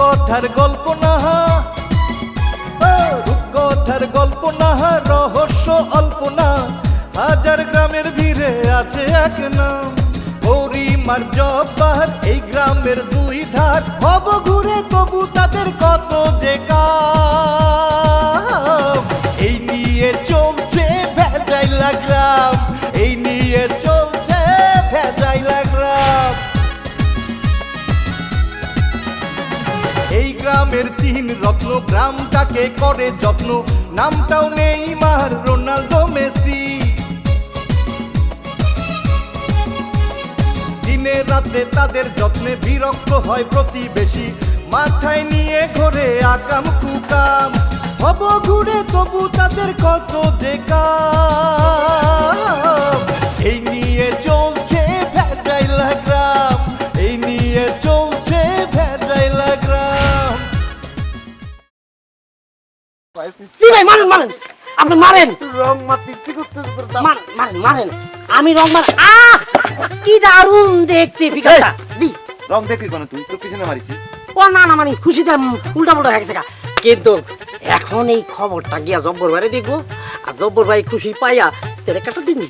রূপকথার গল্প না, রূপকথার গল্প না, রহস্য অল্প না, হাজার গ্রামের ভিড়ে আছে এক নাম, গরিমার জব্বার এই গ্রামের দুই ধার, ভব ঘুরে তবু তাদের কত যে কাম। এই নিয়ে চলছে ভেজাইলা গ্রাম, এই নিয়ে চলছে ভেজাইলা গ্রাম। এই গ্রামের তিন রত্ন, গ্রামটাকে করে যত্ন, নামটাও নেইমার, রোনাল্ডো, মেসি। দিনে রাতে তাদের যত্নে বিরক্ত হয় প্রতিবেশী, মাথায় নিয়ে ঘোরে আকাম কুকাম, হব ঘুরে তবু তাদের কত যে কাম। এই নিয়ে চলছে ভেজাইলা গ্রাম, এই নিয়ে চলছে ভেজাইলা গ্রাম। ভাই মারেন মারেন, আপনি মারেন, রং মাতি কি করতে মারেন মারেন মারেন, আমি রং মার। কি দারুণ দেখতে ফিগারটা। জি রং দেখলি কোন তুই তোর পিছনে মারিছি। ও না না মানে খুশিতে উল্টা পুল্টা হয়ে গেছে। কিন্তু এখন এই খবরটা গিয়া জব্বর ভাই দেখবো, আর জব্বর ভাই খুশি পাইয়া তেরে কাটা দিন,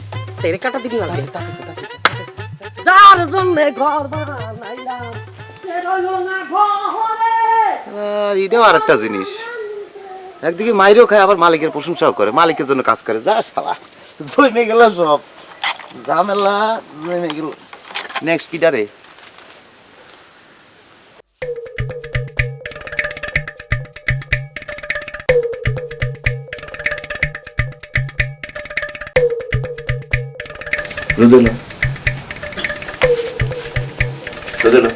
তেরে কাটা দিন আসবে। যার জন্য ঘর বানাইলাম সে রইলো না ঘরে। এটাও আর একটা জিনিস, একদিকে মাইরেও খায় আবার মালিকের প্রশংসাও করে, মালিকের জন্য কাজ করে। যা শালা জমে গেল সব ঝামেলা, জমে গেল। নেক্সট কিটা রে? রোদেলা রোদেলা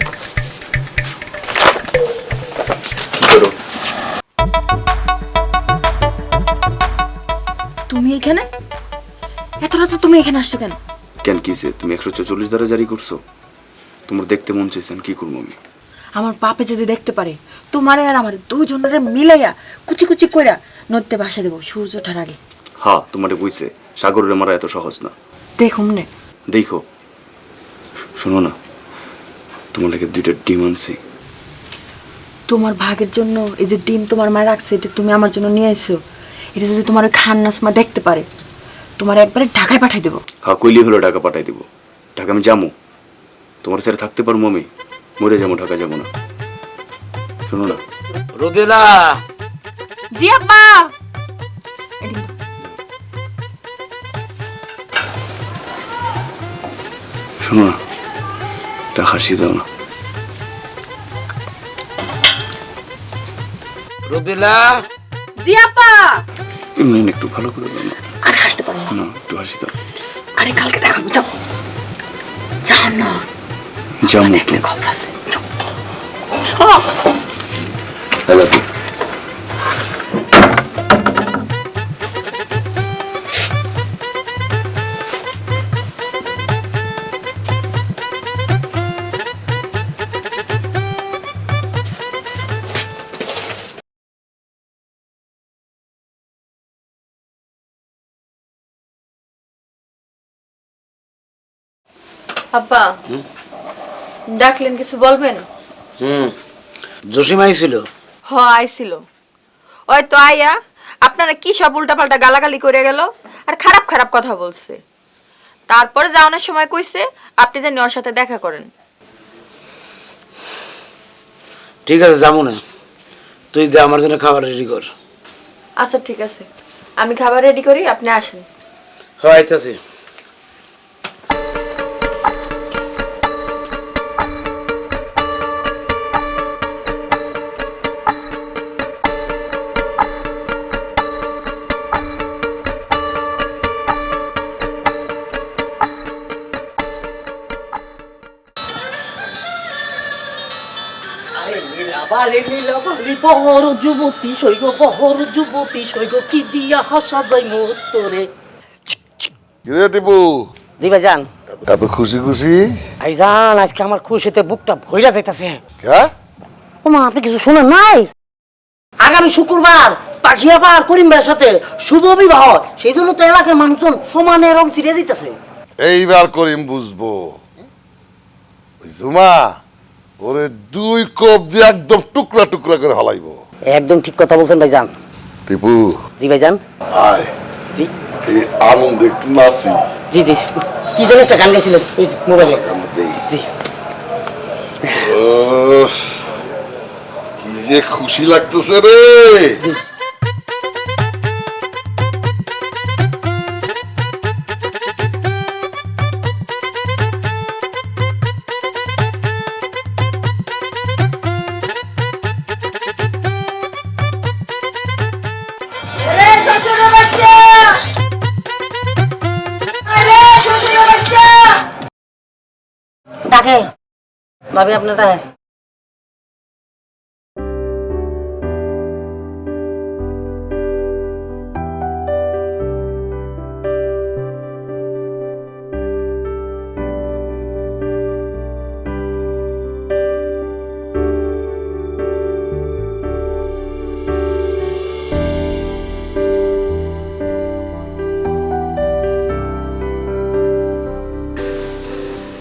কি করো? তুমি এখানে এত রাতে তুমি এখানে আসছো কেন? কেন কিসে? তুমি 144 ধারা জারি করছো, তোমার দেখতে মন চাইছেন, কি করবো আমি? আমার বাপে যদি দেখতে পারে তোমারে আর আমার দুজনের মিলাইয়া কুচি কুচি কইরা নদীতে ভাসা দেবো সূর্য ওঠার আগে। হ্যাঁ তোমারে বইছে, সাগরের মারা এত সহজ না। দেখুন নে দেখো শোনো না, তোমার লাগে 2টা ডিম আনছি। তোমার ভাগের জন্য এই যে ডিম তোমার মা রাখছে, এটা তুমি আমার জন্য নিয়ে এসো। এটা যদি তোমার ওই খান্নাস মা দেখতে পারে, তোমার একবারে ঢাকায় পাঠাই দেবো। হ্যাঁ কইলি হলো ঢাকা পাঠাই দিব। ঢাকা আমি যাবো, তোমার ছেড়ে থাকতে পারবো আমি? মরে যাবো, ঢাকা যাবো না। শোনো না রোদেলা। জি আব্বা। শোনো না, একটা হাসি দাও না। রোদেলা। জি আব্বা। এমনি একটু ভালো করে দাও না। আরে হাসতে পারো না। না একটু হাসি দাও। আরে কালকে দেখাবো, যাও যাও না, যাবো তো। খবর আছে, যাও। I love you. আব্বা ডাকলেন, কিছু বলবেন? জসিম আইছিল। হ আইছিল, ওই তো আইয়া আপনারা কি সব উল্টাপাল্টা গালাগালি করে গেল আর খারাপ খারাপ কথা বলছে। তারপরে যাওয়ানোর সময় কইছে আপনি যেন ওর সাথে দেখা করেন। ঠিক আছে যাবো না, তুই যা আমার জন্য খাবার রেডি কর। আচ্ছা ঠিক আছে, আমি খাবার রেডি করি, আপনি আসেন। হ্যাঁ আইতাছি। যুবতী সৈগ বহর যুবতী সৈগ কি দিয়া হাসা যায় মোরে। কিরে টিপু, জি ভাইজান। এত খুশি খুশি? ভাইজান আজকে আমার খুশিতে বুকটা ভইরা যাইতাছে। কে? ওমা আপনি কিছু শুনেন নাই? আগামী শুক্রবার পাখিয়াপার করিম ভাইয়ের সাথে শুভ বিবাহ, সেই জন্য তো এলাকার মানুষজন সমানে রং ছিটিয়ে দিতেছে। এইবার করিম বুঝবো। ওই জুমা ওরে 2 কোপ দিয়ে একদম টুকরা টুকরা করে হলাইবো। একদম ঠিক কথা বলছেন ভাইজান। টিপু জি ভাইজান। আয় জি এই আনন্দে একটু নাচি। জি জি কি যেন একটা গান গাইছিলেন ওই যে মোবাইলে। জি ওহ, কি যে খুশি লাগতেছে রে। ডাকে ভাবি আপনার ডাকে।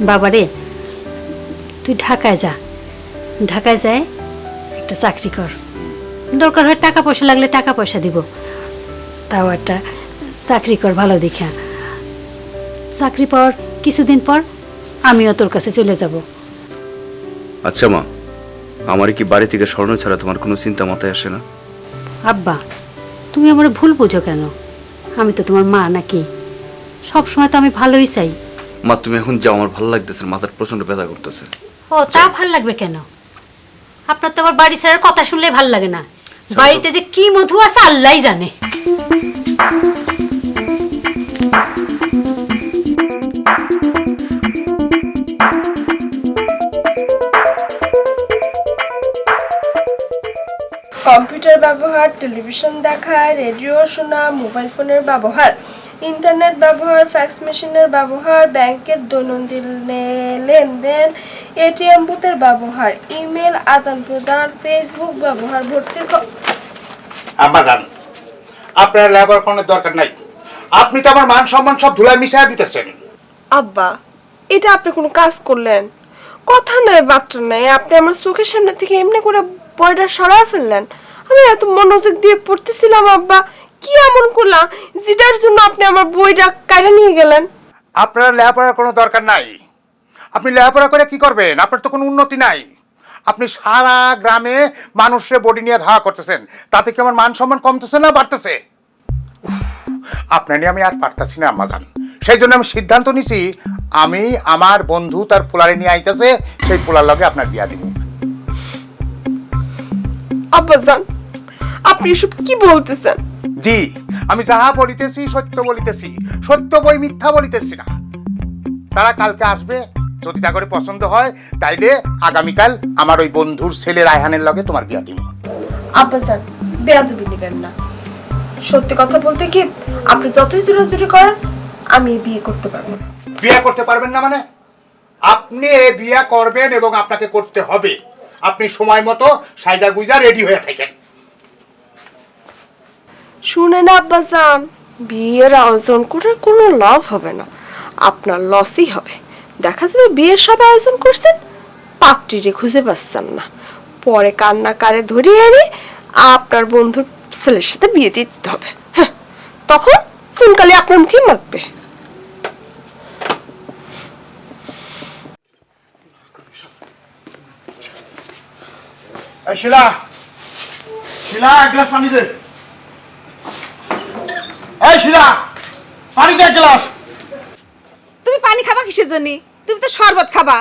বাবারে তুই ঢাকায় যা, ঢাকায় যায় একটা চাকরি কর, দরকার হয় টাকা পয়সা লাগলে টাকা পয়সা দিব, তাও একটা চাকরি কর ভালো দেখা। চাকরি পাওয়ার কিছুদিন পর আমিও তোর কাছে চলে যাব। আচ্ছা মা, আমার কি বাড়ি থেকে স্বর্ণ ছাড়া তোমার কোনো চিন্তা মাথায় আসে না? আব্বা তুমি আমার ভুল বুঝো কেন? আমি তো তোমার মা নাকি? সব সময় তো আমি ভালোই চাই। মা তুমি এখন যাও, আমার ভালো লাগতেছে, মাথার প্রচন্ড ব্যথা করতেছে। ও তা ভাল লাগবে কেন? আপনার তো আবার বাড়ি ছাড়ার কথা শুনলে ভাল লাগে না। বাড়িতে যে কি মধু আছে আল্লাহই জানে। কম্পিউটার ব্যবহার, টেলিভিশন দেখা, রেডিও শোনা, মোবাইল ফোনের ব্যবহার, ইন্টারনেট ব্যবহার, ফ্যাক্স মেশিনের ব্যবহার, ব্যাংকের দৈনন্দিন লেনদেন, এটিএম বুথের ব্যবহার, ইমেল আদান প্রদান, ফেসবুক ব্যবহার, ভর্তির আম্মাজান, আপনার লেবার কোনো দরকার নাই। আপনি তো আমার মান সম্মান সব ধুলায় মিশিয়ে দিতেছেন। আব্বা, এটা আপনি কোনো কাজ করলেন? কথা নাই বার্তা নাই, আপনি আমার চোখের সামনে থেকে এমনি করে বইটা সরায় ফেললেন। আমি এত মনোযোগ দিয়ে পড়তেছিলাম আব্বা, কি এমন করলাম যেটার জন্য আপনি আমার বইটা কাইরা নিয়ে গেলেন? আপনার লেখাপড়ার কোনো দরকার নাই। আপনি লেখাপড়া করে কি করবেন? আপনার তো কোনো উন্নতি নাই। আপনি সারা গ্রামে মানুষের বডি নিয়ে ধাওয়া করতেছেন, তাতে কি আমার মান সম্মান কমতেছে না বাড়তেছে? আপনার নিয়ে আমি আর পারতাছি না আম্মাজান। সেই জন্য আমি সিদ্ধান্ত নিছি, আমি আমার বন্ধু তার পোলারে নিয়ে আইতেছে, সেই পোলার লগে আপনার বিয়া দিব। আব্বাজান, আপনি এসব কি বলতেছেন? জি, আমি যাহা বলিতেছি সত্য বলিতেছি, সত্য বই মিথ্যা বলিতেছি না। তারা কালকে আসবে, যদি তা করে পছন্দ হয় তাইলে আগামীকাল আমার ওই বন্ধুর ছেলে রায়হানের লগে তোমার বিয়া দিব। আব্বাজান, বেয়াদবি নেবেন না। সত্যি কথা বলতে কি, আপনি যতই জোরাজুরি করেন আমি বিয়ে করতে পারবো না। বিয়া করতে পারবেন না মানে? আপনি বিয়া করবেন এবং আপনাকে করতে হবে। আপনি সময় মতো সাইদা গুইজা রেডি হয়ে থাকেন। শুনেন আব্বাজান, বিয়ের আয়োজন করে কোনো লাভ হবে না, আপনার লসই হবে। দেখা যাবে বিয়ের সব আয়োজন করছেন, পাত্রীরে খুঁজে পাচ্ছেন না, পরে কান্না কারে ধরিয়ে এনে আপনার বন্ধুর ছেলের সাথে বিয়ে দিতে হবে। হ্যাঁ, তখন চুনকালি আপনার মুখে মাখবে। এই শিলা, শিলা এক গ্লাস পানি দে। এই শিলা, পানি দে এক গ্লাস। তুমি পানি খাবা কিসের জন্য? তুমি তো শরবত খাবা।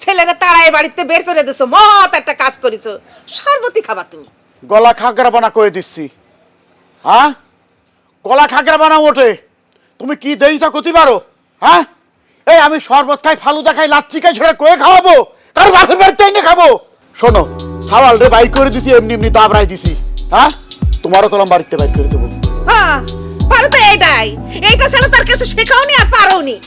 ছেলেরা তাড়ায় বাড়িতে বের করে দিছো, মত একটা কাজ করেছো, শরবতই খাবা তুমি। গলা খাগড়া বানা কয়ে দিচ্ছি। হ্যাঁ, গলা খাগড়া বানা ওঠে। তুমি কি দেইছা কতি পারো? হ্যাঁ, এই আমি শরবত খাই, ফালুদা খাই, লাচ্ছি খাই, সেটা কয়ে খাওয়াবো? কারো বাপের বাড়িতে এনে খাবো? শোনো, সাওয়াল রে বাইর করে দিছি, এমনি এমনি তো আবরাই দিছি। হ্যাঁ, তোমারও কলম বাড়িতে বাইর করে দেবো। হ্যাঁ, পারো তো এইটাই। এইটা ছেলে তার কাছে শেখাওনি আর পারোনি।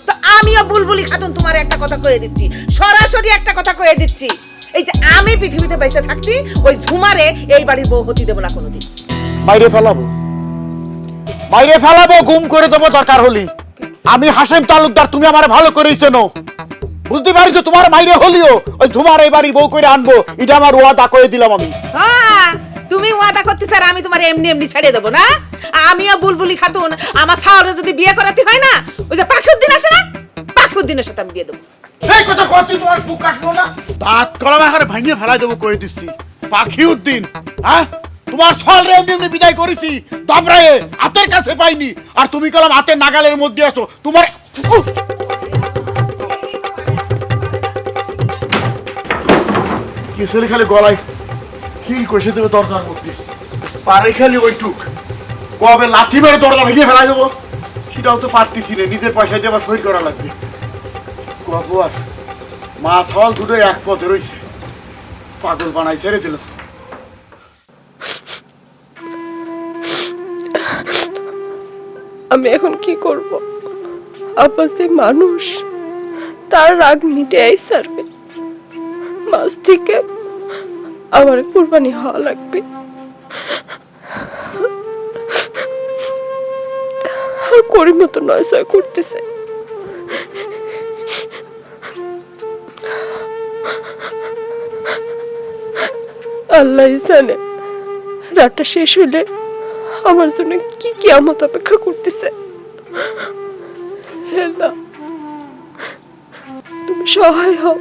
তো আমিও বুলবুলি খাতুন তোমার একটা কথা কয়ে দিচ্ছি, সরাসরি একটা কথা কয়ে দিচ্ছি। এই যে আমি পৃথিবীতে বেঁচে থাকছি, ওই ঝুমারে এই বাড়ির বউ হতে দেবো না কোনোদিন। মাইরে ফেলাবো, মাইরে ফেলাবো, গুম করে দেবো দরকার হলি। আমি হাসেম তালুকদার, তুমি আমার ভালো করেই চেনো। বুঝতে পারি তো তোমার মাইরে হলিও ওই তোমার এই বাড়ির বউ করে আনবো, এটা আমার ওয়াদা করে দিলাম আমি। হ্যাঁ তুমি ওয়াদা করতেছ আর আমি তোমার এমনি এমনি ছেড়ে দেবো না? আমিও বুলবুলি খাতুন আমার সাওরে যদি বিয়ে করাতে হয় না, ওই যে পাখুদ্দিন আছে না, পাখুদ্দিনের সাথে আমি বিয়ে দেবো। এই কথা কইছি তোমার বুক কাটলো না? দাঁত কলমে হারে ভাঙিয়ে ফেলাই দেবো কই দিচ্ছি। পাখি উদ্দিন, হ্যাঁ তোমার ছল রে এমনি এমনি বিদায় করেছি দাবরায়ে, হাতের কাছে পাইনি, আর তুমি কলম হাতের নাগালের মধ্যে আছো। তোমার কেসের খালি গলায় হিল কষে দেবে দরজার মধ্যে, পারে খালি ওইটুক কবে লাথি মেরে দরজা ভেঙে ফেলাই দেবো, সেটাও তো পারতেছি না, নিজের পয়সা দিয়ে আবার সই করা লাগবে। কব আর মা সওয়াল দুটো এক পথে রয়েছে, পাগল বানাই ছেড়ে দিল। আমি এখন কি করব? আব্বা যে মানুষ, তার রাগ মিটে সারবে, মাছ থেকে আমার কুরবানি হওয়া লাগবে। করি মতো নয় সয় করতেছে। আল্লাহ জানে রাতটা শেষ হলে আমার জন্য কি কিয়ামত অপেক্ষা করতেছে। হে আল্লাহ, তুমি সহায় হও।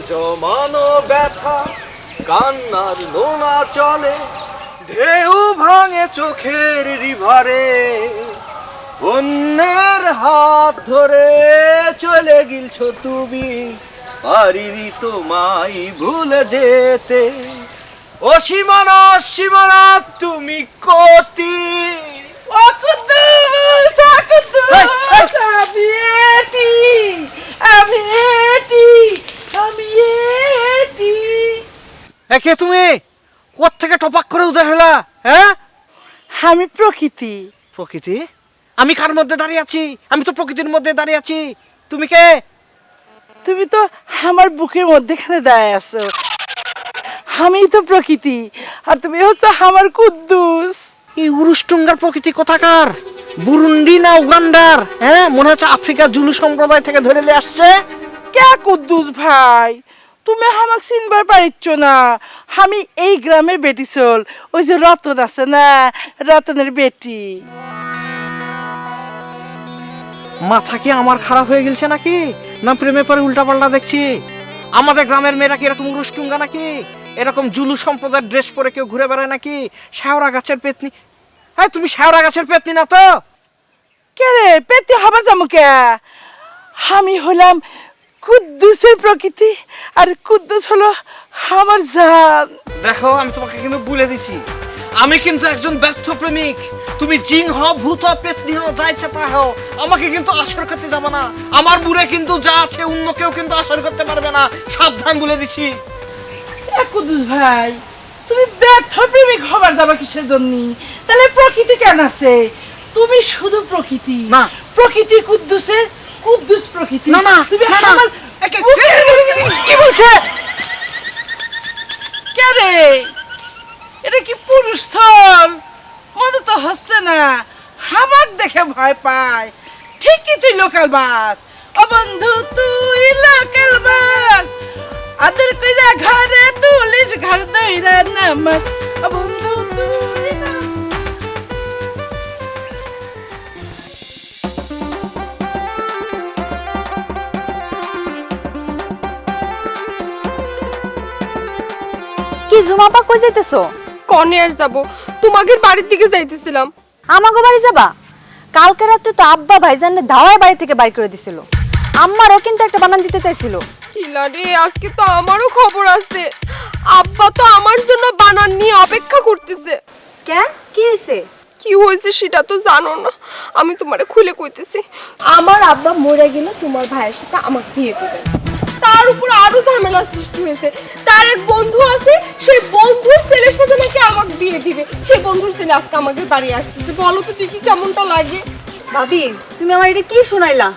জমানো ব্যথা কান্নার নোনা চলে, ঢেউ ভাঙে চোখের রিভারে, অন্যের হাত ধরে চলে গিলছো তুমি, পারিনি তোমায় ভুলে যেতে। ও সীমানা সীমানা তুমি কতি, ও কুদ্দুস, ও কুদ্দুস, আমি এটি, আমি এটি, আমি এটি। একে তুমি কোত্থেকে টপাক করে উদয় হলা? হ্যাঁ আমি প্রকৃতি। প্রকৃতি? আমি কার মধ্যে দাঁড়িয়ে আছি? আমি তো প্রকৃতির মধ্যে দাঁড়িয়ে আছি। তুমি কে? তুমি তো আমার বুকের মধ্যেখানে দাঁড়ায় আছো। আমি তো প্রকৃতি, আর তুমি হচ্ছে আমার কুদ্দুস। এই উরুষ্টুঙ্গার প্রকৃতি কোথাকার? বুরুন্ডি না উগান্ডার? হ্যাঁ মনে হচ্ছে আফ্রিকার জুলু সম্প্রদায় থেকে ধরে নিয়ে আসছে। কে কুদ্দুস ভাই? তুমি আমাকে চিনবার পারিচ্ছ না। আমি এই গ্রামের বেটি চল, ওই যে রতন আছে না, রতনের বেটি। মাথা কি আমার খারাপ হয়ে গেছে নাকি? না প্রেমে পরে উল্টাপাল্টা দেখছি? আমাদের গ্রামের মেয়েরা কি এরকম উরুষ্টুঙ্গা নাকি? এরকম জুলু সম্প্রদায়ের ড্রেস পরে কেউ ঘুরে বেড়ায় নাকি? শেওড়া গাছের পেতনি। হ্যাঁ তুমি শেওড়া গাছের পেতনি না তো? কে রে পেতি হবার যাবো কে? আমি হলাম কুদ্দুসের প্রকৃতি, আর কুদ্দুস হলো আমার জান। দেখো আমি তোমাকে কিন্তু বলে দিছি, আমি কিন্তু একজন ব্যর্থ প্রেমিক। তুমি জিন হও, ভূত হও, পেতনি হও, যা ইচ্ছা তা হও, আমাকে কিন্তু আসর করতে যাবে না। আমার বুড়ে কিন্তু যা আছে অন্য কেউ কিন্তু আসর করতে পারবে না, সাবধান বলে দিছি। কুদ্দুস ভাই, তুমি ব্যর্থ প্রেমিক হবার যাবা কিসের জন্য? তাহলে প্রকৃতি কেন আছে? তুমি শুধু প্রকৃতি না, প্রকৃতি কুদ্দুসের, কুদ্দুস প্রকৃতি। না না তুমি না, না। আমার কি বলছে? কে রে? এটা কি পুরুষ স্থল? মনে তো হচ্ছে না। হামাক দেখে ভয় পায়। ঠিকই তুই লোকাল বাস। ও বন্ধু তুই লোকাল বাস, আদর কইরা ঘরে তুলিস ঘর দইরা নামাজ। ও বন্ধু তুই কি জুমাপা কই যাইতেছো? কনে আর যাবো, তোমাদের বাড়ির দিকে যাইতেছিলাম। আমাগো বাড়ি যাবা? কালকে রাতে তো আব্বা ভাইজানের ধাওয়ায় বাড়ি থেকে বাইর করে দিছিল। আম্মারও কিন্তু একটা বানান দিতে চাইছিল। কিলারে আজকে তো আমারও খবর আছে, আব্বা তো আমার জন্য বানান নিয়ে অপেক্ষা করতেছে। কেন কি হইছে? কি হয়েছে সেটা তো জানো না, আমি তোমারে খুলে কইতেছি। আমার আব্বা মরে গেলে তোমার ভাইয়ের সাথে আমাকে বিয়ে দিবে। তার উপর আরো ঝামেলা সৃষ্টি হয়েছে। তার এক বন্ধু আছে, সেই বন্ধুর ছেলের সাথে নাকি আমাকে বিয়ে দিবে। সেই বন্ধুর ছেলে আজকে আমাদের বাড়ি আসতেছে। বলো তো দেখি কেমনটা লাগে। ভাবি তুমি আমার এটা কি শোনাইলা?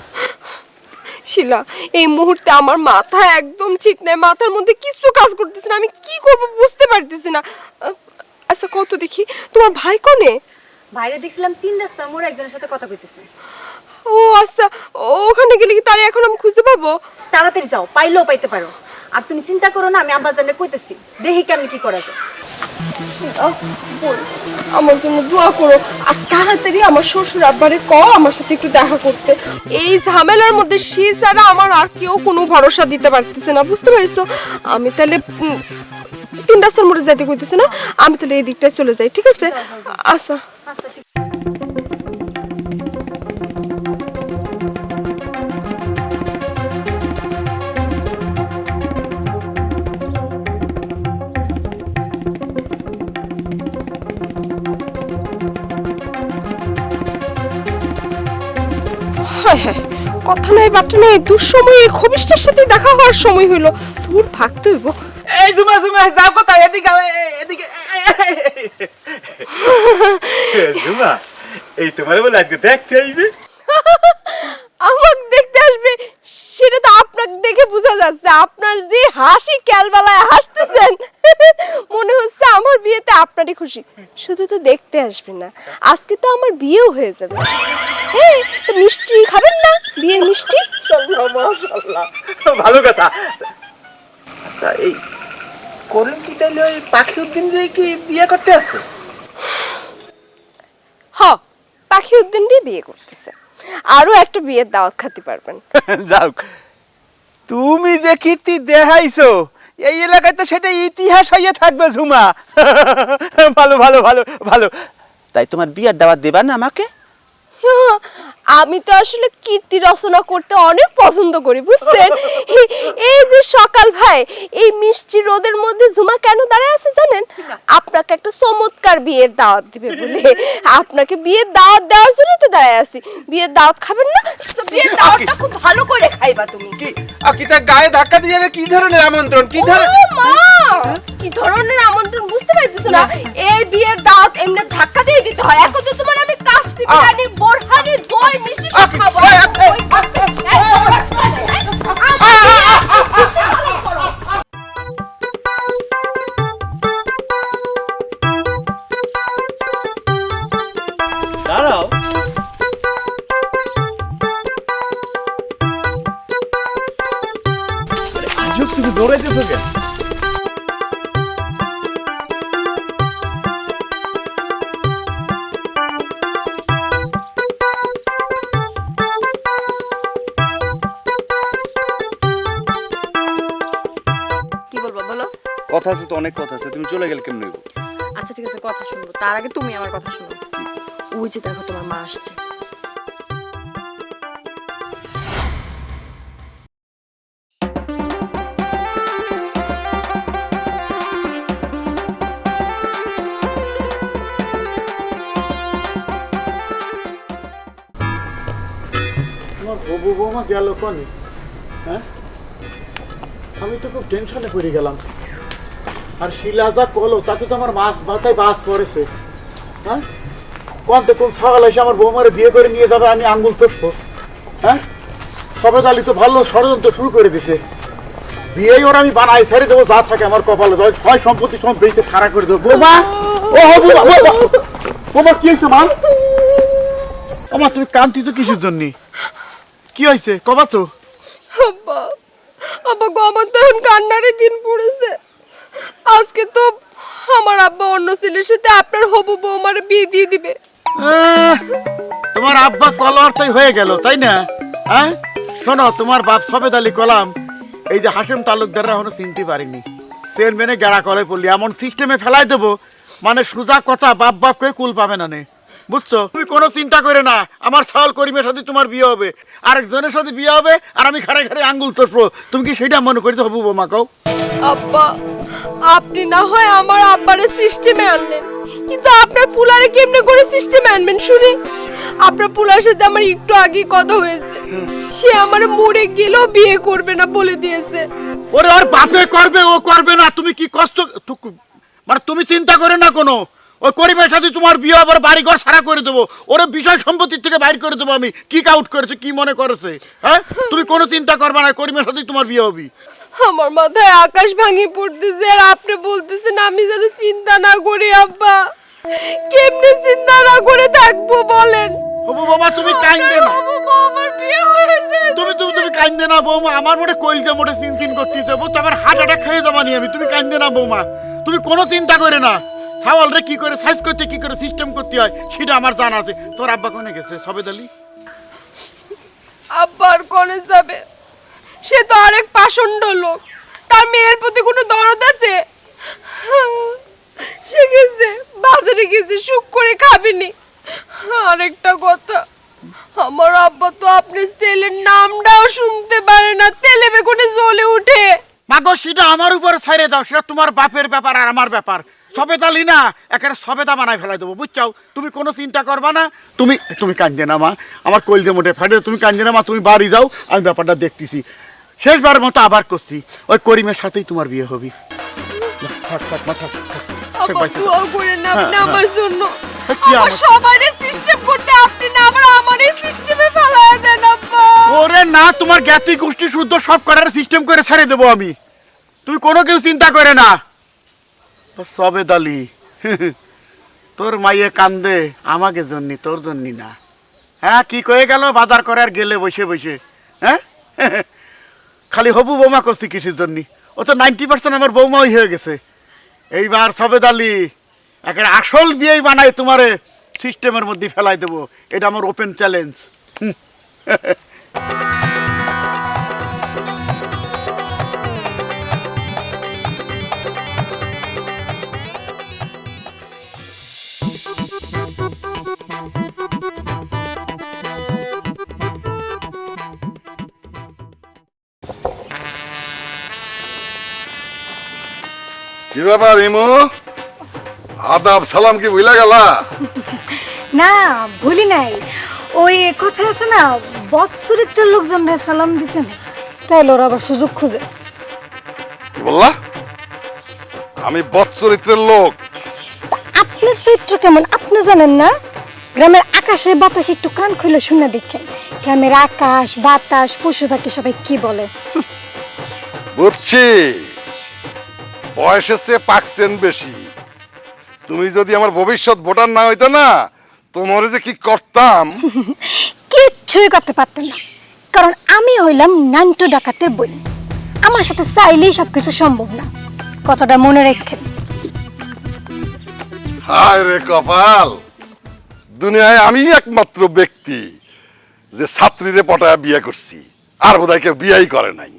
শিলা, এই মুহূর্তে আমার মাথা একদম ঠিক নাই, মাথার মধ্যে কিছু কাজ করতেছে না, আমি কি করব বুঝতে পারতেছি না। আচ্ছা কত দেখি, তোমার ভাই কোনে? বাইরে দেখছিলাম 3 রাস্তার মোড়ে একজনের সাথে কথা কইতেছে। ও আচ্ছা, ওখানে গেলে কি তারে এখন আমি খুঁজে পাবো? তাড়াতাড়ি যাও, পাইলেও পাইতে পারো। আর তুমি চিন্তা করো না, আমি আব্বা জানলে কইতেছি, দেখি কেমন কি করা যায়। আমার জন্য দোয়া করো, আর তাড়াতাড়ি আমার শ্বশুর আব্বারে আমার সাথে একটু দেখা করতে। এই ঝামেলার মধ্যে সে ছাড়া আমার আর কেউ কোনো ভরসা দিতে পারতেছে না, বুঝতে পারছো? আমি তাহলে 3 রাস্তার মোড়ে যাইতে কইতেছো না, আমি তাহলে এই দিকটায় চলে যাই, ঠিক আছে? আচ্ছা কথা নাই বার্তা নাই, দুঃসময়ে খবিষ্টার সাথে দেখা হওয়ার সময় হইলো, তোর ভাগতে হইব। এই জুমা জুমা যাও কোথায়? এদিকে এদিকে। জুমা, এই তোমার বলে আজকে দেখতে আইবে। আমাকে দেখতে আসবে সেটা তো আপনাকে দেখে বোঝা যাচ্ছে, আপনার যে হাসি ক্যালবেলায় হাসতেছেন, মনে হচ্ছে আমার বিয়েতে আপনারই খুশি। শুধু তো দেখতে আসবে না, আজকে তো আমার বিয়েও হয়ে যাবে। হ্যাঁ, তো মিষ্টি খাবেন না? বিয়ের মিষ্টি। মাশাআল্লাহ, ভালো কথা। আচ্ছা, এই করিম কি তাইলে ওই পাখিউদ্দিন রে কি বিয়ে করতে আছে? হ, পাখিউদ্দিন দিয়ে বিয়ে করতেছে, আরো একটা বিয়ের দাওয়াত খাতে পারবেন। যাও, তুমি যে কীর্তি দেখাইছো এই এলাকায় তো সেটা ইতিহাস হয়ে থাকবে ঝুমা। ভালো ভালো ভালো ভালো। তাই তোমার বিয়ের দাওয়াত দেবা না আমাকে? আমি তো আসলে কীর্তি রচনা করতে অনেক পছন্দ করি, বুঝছেন? এই যে সকাল ভাই, এই মিষ্টি রোদের মধ্যে ঝুমা কেন দাঁড়ায় আছে জানেন? আপনাকে একটা চমৎকার বিয়ের দাওয়াত দিবে বলে। আপনাকে বিয়ের দাওয়াত দেওয়ার জন্য তো দাঁড়ায় আছি। বিয়ের দাওয়াত খাবেন না? তো বিয়ের দাওয়াতটা খুব ভালো করে খাইবা তুমি। কি আকিতা গায়ে ধাক্কা দিয়ে কি ধরনের আমন্ত্রণ? কি ধরনের কি ধরনের আমন্ত্রণ বুঝতে পারতেছো না? এই বিয়ের দাওয়াত এমনি ধাক্কা দিয়ে দিতে হয়। এখন তো তোমার আমি কাস্তি বিরিয়ানি, বোরহানি, দই, মিষ্টি সব খাবো। দাঁড়াও, আজও তুমি দৌড়াইতেছো কেন? কি বলবো বলো? কথা আছে তো, অনেক কথা আছে, তুমি চলে গেলে কেমন হইব? আচ্ছা ঠিক আছে, কথা শুনবো, তার আগে তুমি আমার কথা শুনো। ওই যে দেখো তোমার মা আসছে। আমার বউ বৌমা গেল কনে? হ্যাঁ, আমি তো খুব টেনশনে পড়ে গেলাম। আর শিলা যা কলো তাতে তো আমার মাথায় বাস পড়েছে। হ্যাঁ, কোন সকাল এসে আমার বৌমারে বিয়ে করে নিয়ে যাবে, আমি আঙ্গুল চষবো? হ্যাঁ, সবেদ আলী তো ভালো ষড়যন্ত্র শুরু করে দিছে। বিয়েই ওরা আমি বানাই ছেড়ে দেবো, যা থাকে আমার কপালে, হয় সম্পত্তি সব বেঁচে খাড়া করে দেবো। বৌমা, ও বৌমা, কি হয়েছে মা? আমার তুমি কান্তি তো কিসের জন্য? কি হয়েছে কবা তো? আব্বা, আব্বা গো, আমার তো এখন কান্নারই দিন পড়েছে। আজকে তো আমার আব্বা অন্য ছেলের সাথে আপনার হবু বৌমার বিয়ে দিয়ে দিবে। তোমার আব্বা কলার তাই হয়ে গেল, তাই না? হ্যাঁ, শোনো, তোমার বাপ সবেদ আলী কলাম এই যে হাসেম তালুকদাররা এখনো চিনতে পারিনি। চেয়ারম্যানে গেড়া কলে পড়লি, এমন সিস্টেমে ফেলাই দেবো মানে সোজা কথা বাপ বাপ করে কুল পাবে না নে, বুঝছো? তুমি কোনো চিন্তা করে না, আমার সাল করিমের সাথে তোমার বিয়ে হবে, আরেকজনের সাথে বিয়ে হবে, আর আমি খাড়ে খাড়ে আঙ্গুল তোষবো। তুমি কি সেটা মনে করিতে হবু বোমা কও? আব্বা, আপনি না হয় আমার আব্বারে সিস্টেমে আনলেন, কিন্তু আপনার পুলারে কেমনে করে সিস্টেমে আনবেন শুনি? আপনার পুলার সাথে আমার একটু আগে কথা হয়েছে, সে আমার মরে গেলেও বিয়ে করবে না বলে দিয়েছে। ওরে ওর বাপে করবে, ও করবে না। তুমি কি কষ্ট মানে তুমি চিন্তা করে না কোনো, ওই করিমের সাথে তোমার বিয়ে আবার বাড়ি ঘর সারা করে দেবো, ওরে বিষয় সম্পত্তির থেকে বাইর করে দেবো আমি। কি আউট করেছে, কি মনে করেছে? হ্যাঁ, তুমি কোনো চিন্তা করবা না, করিমের সাথে তোমার বিয়ে হবে। আমার মাথায় আকাশ ভাঙি পড়তেছে, আর আপনি বলতেছেন আমি যেন চিন্তা না করি। আব্বা, কেমনে চিন্তা না করে থাকবো বলেন? হবু বৌমা তুমি কাঁদবে না, আমার বিয়ে হয়েছে। তুমি কাঁদবে না বৌমা, আমার মোটে কইলতে মোটে চিনচিন করতেছে, বুঝছো? আবার হার্ট অ্যাটাক খেয়ে যাবা নি আমি। তুমি কাঁদবে না বৌমা, তুমি কোনো চিন্তা করে না। ছাওয়ালরে কি করে সাইজ করতে, কি করে সিস্টেম করতে হয় সেটা আমার জানা আছে। তোর আব্বা কোনে গেছে? সবেদ আলী। আব্বার কোনে যাবে? সে তো অনেক পাষণ্ড লোক, তার মেয়ের প্রতি কোনো দরদ আছে? সে গেছে বাজারে, গেছে সুখ করে খাবেনি। আরেকটা কথা, আমার আব্বা তো আপনার ছেলের নামটাও শুনতে পারে না, তেলে বেগুনে জ্বলে উঠে। মাগো সেটা আমার উপরে ছাইড়ে দাও, সেটা তোমার বাপের ব্যাপার আর আমার ব্যাপার। সবেদা লি না, একেবারে সবেদা বানাই ফেলাই দেবো, বুঝছো? তুমি কোনো চিন্তা করবা না। তুমি কান্দে না মা, আমার কইলতে মোটে ফাটে। তুমি কান্দে না মা, তুমি বাড়ি যাও, আমি ব্যাপারটা দেখতেছি। শেষবার মতো আবার করছি, ওই করিমের সাথেই তোমার বিয়ে হবি। থাক থাক মা, থাক থাক। আব্বা দোয়া করেন আপনি আমার জন্য। কি আমার সবাইরে সিস্টেম করতে আপনি না আবার আমারই সিস্টেমে ফেলায় দেন আব্বা। ওরে না, তোমার জ্ঞাতি গোষ্ঠী শুদ্ধ সব করার সিস্টেম করে ছেড়ে দেবো আমি। তুমি কোনো কিছু চিন্তা করে না। সবেদ আলী, তোর মাইয়ে কান্দে আমাকে জন্যি, তোর জন্যি না। হ্যাঁ, কি কয়ে গেল বাজার করে আর গেলে বসে বসে? হ্যাঁ, খালি হবু বৌমা করছি কিসের জন্যি? ও তো 90% আমার বৌমাই হয়ে গেছে। এইবার সবেদ আলী একের আসল বিয়েই বানাই তোমারে সিস্টেমের মধ্যে ফেলাই দেবো, এটা আমার ওপেন চ্যালেঞ্জ। কি ব্যাপার ইমু, আদাব সালাম কি ভুলে গেলা? না ভুলি নাই, ওই কথা আছে না, বৎসরিত্রের লোকজনরা সালাম দিতে নেই, তাই ওরা আবার সুযোগ খুঁজে। কি বললা? আমি বৎসরিত্রের লোক? আপনার চরিত্র কেমন আপনি জানেন না? গ্রামের আকাশে বাতাসে একটু কান খুলে শুনে দেখেন, গ্রামের আকাশ বাতাস পশু পাখি সবাই কি বলে। বুঝছি, বয়সের চেয়ে পাকছেন বেশি। তুমি যদি আমার ভবিষ্যৎ ভোটার না হইতো না, তোমার যে কি করতাম। কিচ্ছুই করতে পারতেন না, কারণ আমি হইলাম নান্টু ডাকাতের বই। আমার সাথে চাইলেই সবকিছু সম্ভব না, কথাটা মনে রাখেন। হায় রে কপাল, দুনিয়ায় আমি একমাত্র ব্যক্তি যে ছাত্রীরে পটায়া বিয়ে করছি, আর বোধহয় কেউ বিয়েই করে নাই।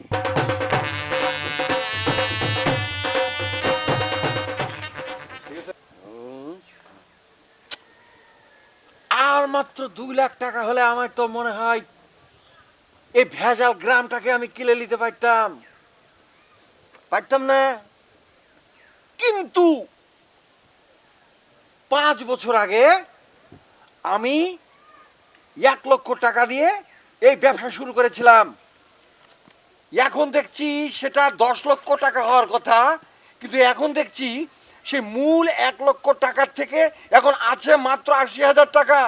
আর মাত্র 2 লাখ টাকা হলে আমার তো মনে হয় এই ভেজাল গ্রামটাকে আমি কিনে নিতে পারতাম না। কিন্তু 5 বছর আগে আমি 1 লক্ষ টাকা দিয়ে এই ব্যবসা শুরু করেছিলাম। এখন দেখছি সেটা 10 লক্ষ টাকা হওয়ার কথা, কিন্তু এখন দেখছি সেই মূল 1 লক্ষ টাকার থেকে এখন আছে মাত্র 80,000 টাকা।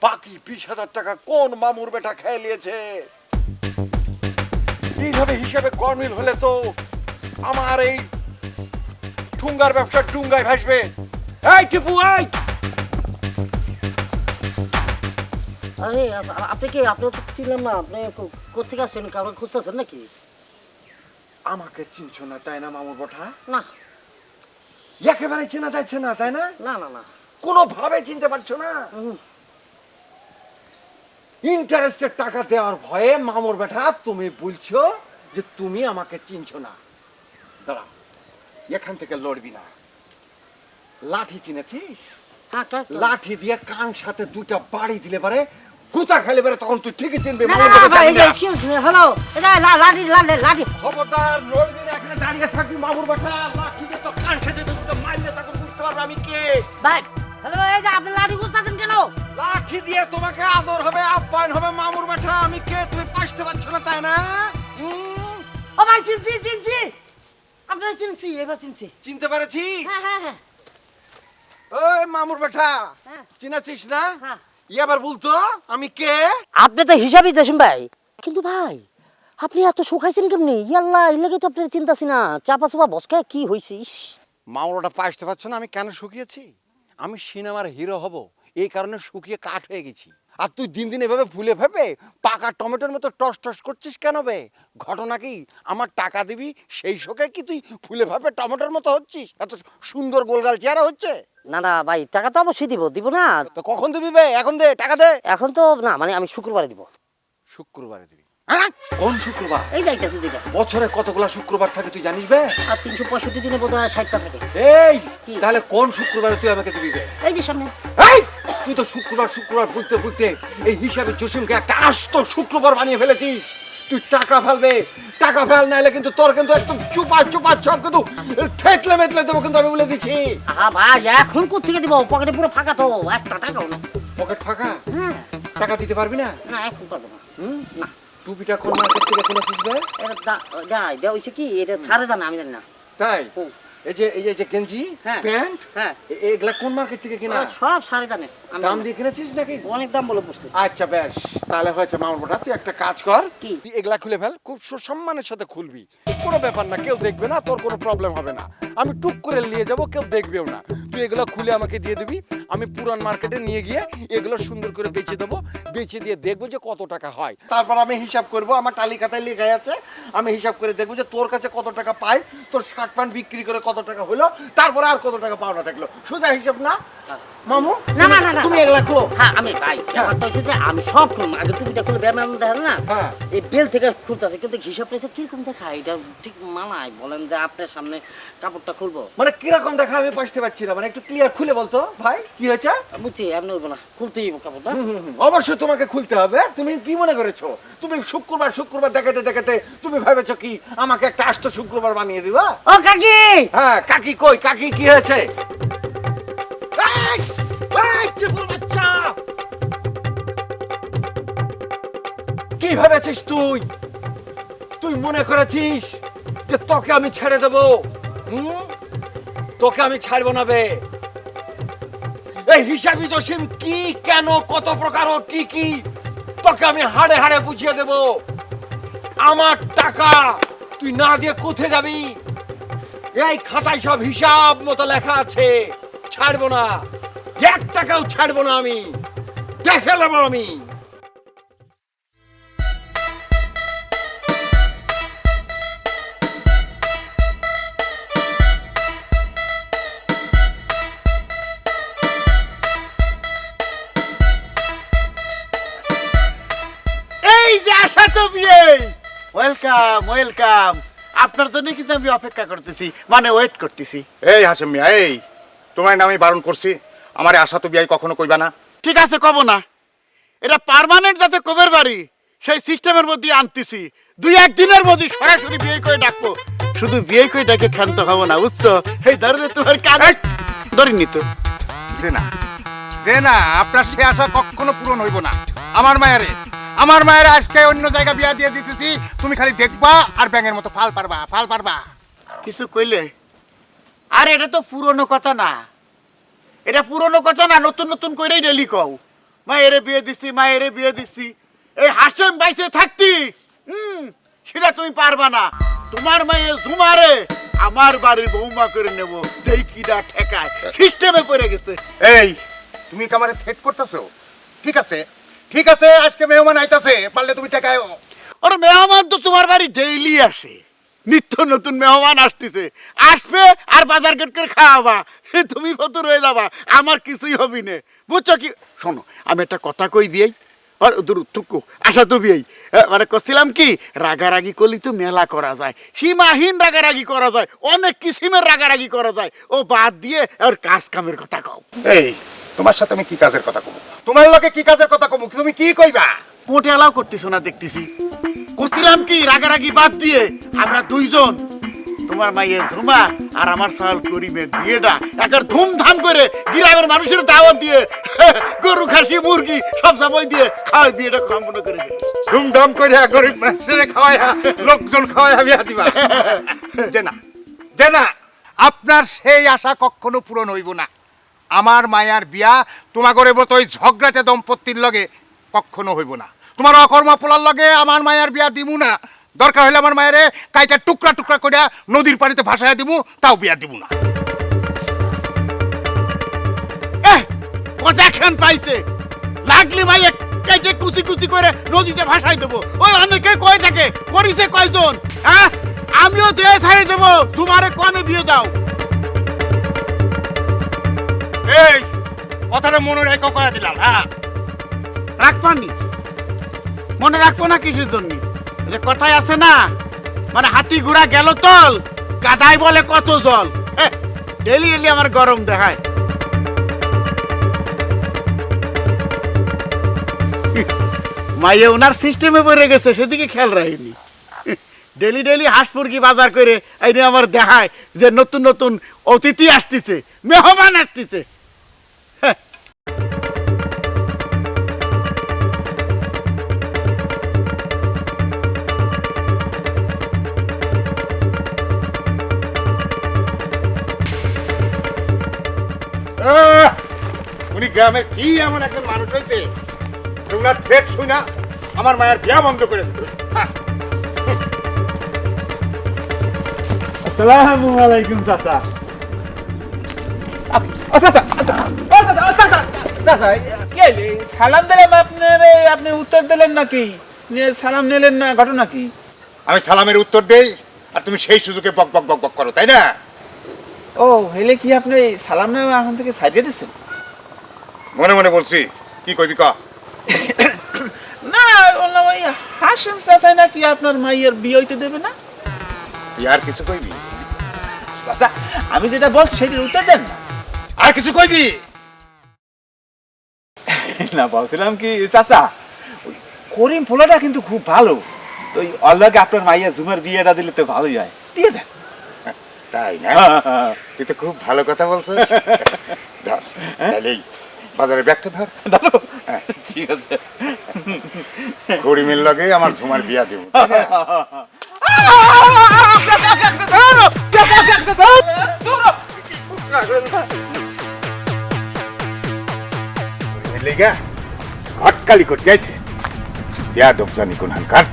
বাকি 20,000 টাকা কোন মামুর বেটা খেয়ে নিয়েছে। এইভাবে হিসাবে গরমিল হলে তো আমার এই ঠুঙ্গার ব্যবসা ডুঙ্গায় ভাসবে। এই টিপু, এই আরে আপনি কি, আপনি তো চিনলাম না, আপনি কোথেকে আসছেন? কারণ খুঁজতেছেন নাকি? আমাকে চিনছো না তাই না মামুর বেটা? না একেবারে চেনা যাচ্ছে না তাই না? না না না, কোনোভাবে চিনতে পারছো না? ইন্টারেস্টের টাকা দেওয়ার ভয়ে মামুর বেটা তুমি বলছো যে তুমি আমাকে চিনছো না। দাঁড়া, এখান থেকে লড়বি না। লাঠি চিনেছিস? লাঠি দিয়ে কান সাথে 2টা বাড়ি দিলে পারে, গুতা খেলে পারে, তখন তুই ঠিকই চিনবি। হ্যালো, লাঠি লাঠি লাঠি, খবরদার লড়বি না, এখানে দাঁড়িয়ে থাকবি মামুর বেটা। লাঠি দিয়ে তো কান সাথে 2টা মারলে তখন বুঝতে পারবি আমি কে। ভাই হ্যালো, এই যে আপনি লাঠি বুঝতেছেন কেন? লাঠি দিয়ে তোমাকে আদর হবে, আপ্যায়ন হবে মামুর বেটা। আমি কে তুমি পাইতে পারছো না তাই না? ও ভাই চিনছি, আপনারা চিনছি, এবার চিনছি। চিনতে পেরেছি? হ্যাঁ হ্যাঁ হ্যাঁ, ওই মামুর বেটা চিনাছিস না আবার বলতো আমি কে? আপনি তো হিসাবই জসিম ভাই, কিন্তু ভাই আপনি এত শুকাইছেন কেমনি? ইয়াল্লা এলাকে তো আপনার চিন্তা ছিনা, চাপা চুপা বসকায় কি হয়েছে? মামলাটা পাইতে পারছো না আমি কেন শুকিয়েছি? আমি সিনেমার হিরো হব এই কারণে শুকিয়ে কাঠ হয়ে গেছি। আর তুই দিন দিন এভাবে ফুলে ফেপে পাকা টমেটোর মতো টস টস করছিস কেন বে? ঘটনা কি আমার টাকা দিবি সেই শোকে কি তুই ফুলে ফেপে টমেটোর মতো হচ্ছিস? এত সুন্দর গোলগাল চেহারা হচ্ছে। না না ভাই, টাকা তো অবশ্যই দিব না। তো কখন দিবি বে? এখন দে, টাকা দে। এখন তো না, মানে আমি শুক্রবারে দিব। শুক্রবারে দিবি? হ্যাঁ, কোন শুক্রবার? এই যাইতেছে যেটা। বছরে কতগুলা শুক্রবার থাকে তুই জানিস বে? আর 365 দিনে বোধহয় 60টা থাকে। এই তাহলে কোন শুক্রবারে তুই আমাকে দিবি বে? এই যে সামনে। এই তুই তো শুক্রবার শুক্রবার বলতে বলতে এই হিসাবে জসিমকে একটা আস্ত শুক্রবার বানিয়ে ফেলেছিস। তুই টাকা ফেলবে, টাকা ফেল, নাইলে কিন্তু তোর কিন্তু একদম চুপা চুপা সব কিন্তু থেতলে মেতলে দেবো কিন্তু আমি বলে দিচ্ছি। আহা ভাই, এখন কোত্থেকে দিব? পকেটে পুরো ফাঁকা তো, একটা টাকাও না। পকেট ফাঁকা? হ্যাঁ। টাকা দিতে পারবি না? না এখন পারবো না। না। টুপিটা কোন মার্কেট থেকে কিনেছিস বে? এটা দেওয়া হয়েছে কি, এটা ছাড়ে জানা, আমি জানি না। তাই? এই যে গেঞ্জি, হ্যাঁ। প্যান্ট, হ্যাঁ, এগুলা কোন মার্কেট থেকে কিনা? সব সারে জানে। দাম দিয়ে কিনেছিস নাকি? অনেক দাম বলে পড়ছে। আচ্ছা বেশ, তাহলে হয়েছে মামুর বেটা, তুই একটা কাজ কর, কি? তুই এগুলা খুলে ফেল, খুব সম্মানের সাথে খুলবি, কোনো ব্যাপার না, কেউ দেখবে না, তোর কোনো প্রবলেম হবে না, আমি টুক করে নিয়ে যাব, কেউ দেখবেও না। তুই এগুলো খুলে আমাকে দিয়ে দিবি, আমি পুরান মার্কেটে নিয়ে গিয়ে এগুলো সুন্দর করে বেচে দেবো, বেচে দিয়ে দেখবো যে কত টাকা হয়, তারপর আমি হিসাব করব, আমার তালিকাটায় লেখা আছে, আমি হিসাব করে দেখবো যে তোর কাছে কত টাকা পাই, তোর শার্ট প্যান্ট বিক্রি করে কত টাকা হলো, তারপরে আর কত টাকা পাওনা থাকলো, সোজা হিসাব না মামু? না না না না, তুমি এগুলা খুলো। হ্যাঁ আমি ভাই, ব্যাপারটা হচ্ছে যে আমি সব খুলবো, আগে টুপিটা খুলে ব্যায়াম দেখেন না, হ্যাঁ। এই বেল থেকে খুলতে কিন্তু হিসাব পেয়েছে কিরকম দেখা, এটা ঠিক মানায়? বলেন যে আপনার সামনে কাপড়টা খুলবো, মানে কিরকম দেখা আমি বুঝতে পারছি না, মানে একটু ক্লিয়ার খুলে বলতো ভাই কি হয়েছে? বুঝছি, এমনি হইবো না, খুলতেই হইব কাপড়টা। অবশ্যই তোমাকে খুলতে হবে। তুমি কি মনে করেছো তুমি শুক্রবার শুক্রবার দেখাতে দেখাতে তুমি ভেবেছো কি আমাকে একটা আস্ত শুক্রবার বানিয়ে দিবা? ও কাকি! হ্যাঁ কাকি কই, কাকি কি হয়েছে? এই, এই, ত্রিপুর বাচ্চা! কি ভেবেছিস তুই? তুই মনে করেছিস যে তোকে আমি ছেড়ে দেবো? তোকে আমি ছাড়বো না বে। এই হিসাবি জসিম কি, কেন, কত প্রকার ও কি কি তোকে আমি হাড়ে হাড়ে বুঝিয়ে দেব। আমার টাকা তুই না দিয়ে কোথায় যাবি? এই খাতায় সব হিসাব মতো লেখা আছে, ছাড়বো না, 1 টাকাও ছাড়বো না আমি, দেখে নেবো আমি। ওয়েলকাম ওয়েলকাম, আপনার জন্য কিন্তু আমি অপেক্ষা করতেছি, মানে ওয়েট করতেছি। এই হাসেম মিয়া, এই তোমার নামে বারণ করছি, আমারে আশা তো বিয়াই কখনো কইবা না। ঠিক আছে, কব না, এটা পার্মানেন্ট যাতে কবের বাড়ি সেই সিস্টেমের মধ্যে আনতেছি, 2-1 দিনের মধ্যে সরাসরি বিয়ে করে ডাকবো, শুধু বিয়ে করে ডাকে ক্ষান্ত হবো না, বুঝছো? এই ধরনের তোমার কাজ ধরিনি তো যে না আপনার সে আশা কখনো পূরণ হইব না। আমার মায়ের আজকে অন্য জায়গা বিয়া দিয়ে দিতেছি, তুমি খালি দেখবা আর ব্যাঙের মতো ফাল পারবা। কিছু কইলে? আর এটা তো পুরনো কথা না, এটা পুরনো কথা না, নতুন নতুন কইরেই ডেলি কও মায়েরে বিয়ে দিচ্ছি। এই হাসেম বাইসে থাকতি সেটা তুমি পারবা না, তোমার মায়ে জুমারে আমার বাড়ির বৌমা করে নেব, দেইকিটা ঠেকায় সিস্টেমে পড়ে গেছে। এই তুমি কি আমারে থ্রেট করতেছো? ঠিক আছে আজকে মেহমান আইতাছে, পারলে তুমি টাকায়ও। ওর মেহমান তো তোমার বাড়ি ডেইলি আসে, নিত্য নতুন মেহমান আসবে আর বাজার ঘাট করে খাওয়াবা, তুমি ফতুর হয়ে যাবা, আমার কিছুই হবি না, বুঝছো কি? শোনো, আমি একটা কথা কই বিয়েই আর থুকু আশা তো বিয়েই, মানে করছিলাম কি, রাগারাগি করলি তো মেলা করা যায়, সীমাহীন রাগারাগি করা যায়, অনেক কিসিমের রাগারাগি করা যায়, ও বাদ দিয়ে আর কাজ কামের কথা কও। এই তোমার সাথে আমি কি কাজের কথা কমু? তোমার লগে কি কাজের কথা কমু? তুমি কি কইবা? মোটে এলাও করতেছো না দেখতেছি। করছিলাম কি, রাগারাগি বাদ দিয়ে আমরা দুইজন, তোমার মাইয়ে ঝুমা আর আমার সাল করিমের বিয়েটা একটা ধুমধাম করে গ্রামের মানুষের দাওয়াত দিয়ে গরু খাসি মুরগি সব সময় দিয়ে খাওয়াই বিয়েটা সম্পূর্ণ করে দিই। ধুমধাম করে গরিব মানুষের খাওয়াইয়া, লোকজন খাওয়াইয়া বিয়া দিবা? যে না আপনার সেই আশা কখনো পূরণ হইব না। আমার মায়ার বিয়া তোমাগরে মতো ওই ঝগড়াতে দম্পতির লগে কখনো হইব না। তোমার অকর্মা পোলার লগে আমার মায়ার বিয়া দিমু না। দরকার হলে আমার মায়েরে কাইটা টুকরা টুকরা করে নদীর পানিতে ভাসায় দিমু, তাও বিয়া দিমু না। ও দেখেন পাইছে, লাগলি ভাই কেটে কুচি কুচি করে নদীতে ভাসাই দেবো। ওই অনেকে কয়ে থাকে, করিছে কয়জন? হ্যাঁ, আমিও দেশ হারিয়ে দেবো, তোমারে কনে বিয়ে দাও। এই কথাটা মনে রেখে কয়ে দিলাম। হ্যাঁ, রাখবানি, মনে রাখবো না কিসের জন্য? যে কথাই আছে না, মানে হাতি ঘোড়া গেল তল, গাধাই বলে কত জল। ডেলি ডেলি আমার গরম দেখায়। মাইয়া ওনার সিস্টেমে পড়ে গেছে, সেদিকে খেয়াল রাখেনি। ডেলি ডেলি হাঁস মুরগি বাজার করে এই আমার দেখায় যে নতুন নতুন অতিথি আসতেছে, মেহমান আসতেছে। উনি গ্রামের কি এমন একজন মানুষ হয়েছে, ওনার থ্রেট শুই না আমার মায়ের বিয়া বন্ধ করে দিল। আসসালামু আলাইকুম চাচা। সালাম দিলাম আপনার, আপনি উত্তর দিলেন নাকি? সালাম নিলেন না, ঘটনা কি? আমি সালামের উত্তর দেই আর তুমি সেই সুযোগে বক বক বক বক করো, তাই না? ও হইলে কি আপনি সালাম নেওয়া এখন থেকে ছাড়িয়ে দিচ্ছেন? মনে মনে বলছি, কি কইবি ক? না বললাম ওই হাসিম চাচাই নাকি আপনার মাইয়ের বিয়ে হইতে দেবে না। তুই আর কিছু কইবি? চাচা আমি যেটা বলছি সেটার উত্তর দেন না। আর কিছু কইবি না বলছিলাম কি চাচা, ওই করিম ফোলাটা কিন্তু খুব ভালো, তো ওই অল্লাগে আপনার মাইয়া ঝুমার বিয়েটা দিলে তো ভালোই হয়, দিয়ে দেন। তাই না? তুই তো খুব ভালো কথা বলছিস। ধর তাহলে বাজারে ব্যাগটা ধর। ধরো, ঠিক আছে। করিমের লগে আমার ঝুমার বিয়া দেব। ঘটকালি করতে যাইছে, বিয়া দফজানি কোন হানকার।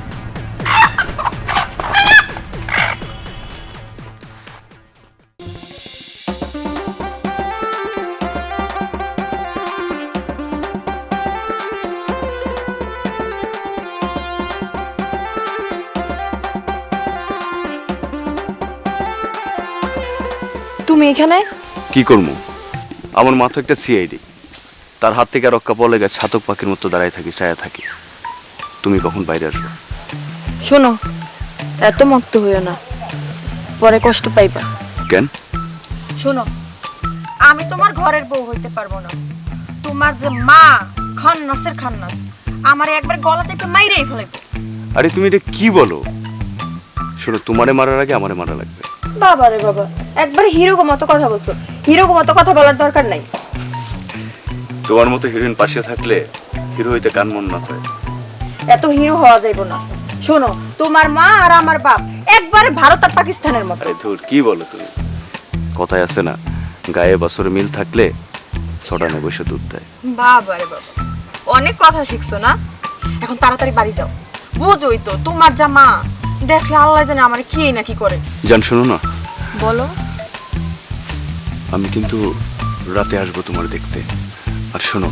তুমি এখানে? কি করবো, আমার মা তো একটা সিআইডি, তার হাত থেকে রক্ষা পড়লে গেছে ছাতক পাখির মতো দাঁড়ায় থাকি, ছায়া থাকি। তুমি কখন বাইরে আসবে? শোনো, এত মত্ত হইও না, পরে কষ্ট পাইবা। কেন? শোনো, আমি তোমার ঘরের বউ হইতে পারবো না। তোমার যে মা খান্নাসের খান্নাস, আমার একবার গলা চেপে মাইরেই ফেলাইবে। আরে তুমি এটা কি বলো? শোনো, তোমারে মারার আগে আমারে মারা লাগবে। বাবা রে বাবা, একবার হিরোগো মতো কথা বলছো। হিরোগো মতো কথা বলার দরকার নাই। তোমার মতো হিরোইন পাশে থাকলে হিরো হইতে কান মন নাচায়। এত হিরো হওয়া যাইব না। শোনো, তোমার মা আর আমার বাপ একবারে ভারত আর পাকিস্তানের মতো। আরে ধুর, কি বলো তুমি? কথায় আছে না, গায়ে বছর মিল থাকলে ছড়ানে বসে দুধ দেয়। বাবা রে বাবা, অনেক কথা শিখছো না? এখন তাড়াতাড়ি বাড়ি যাও। বুঝোই তো তোমার যা মা, দেখলে আল্লাহ জানে আমার কি না কি করে। জান শোনো না, বলো। আমি কিন্তু রাতে আসবো তোমার দেখতে। আর শোনো,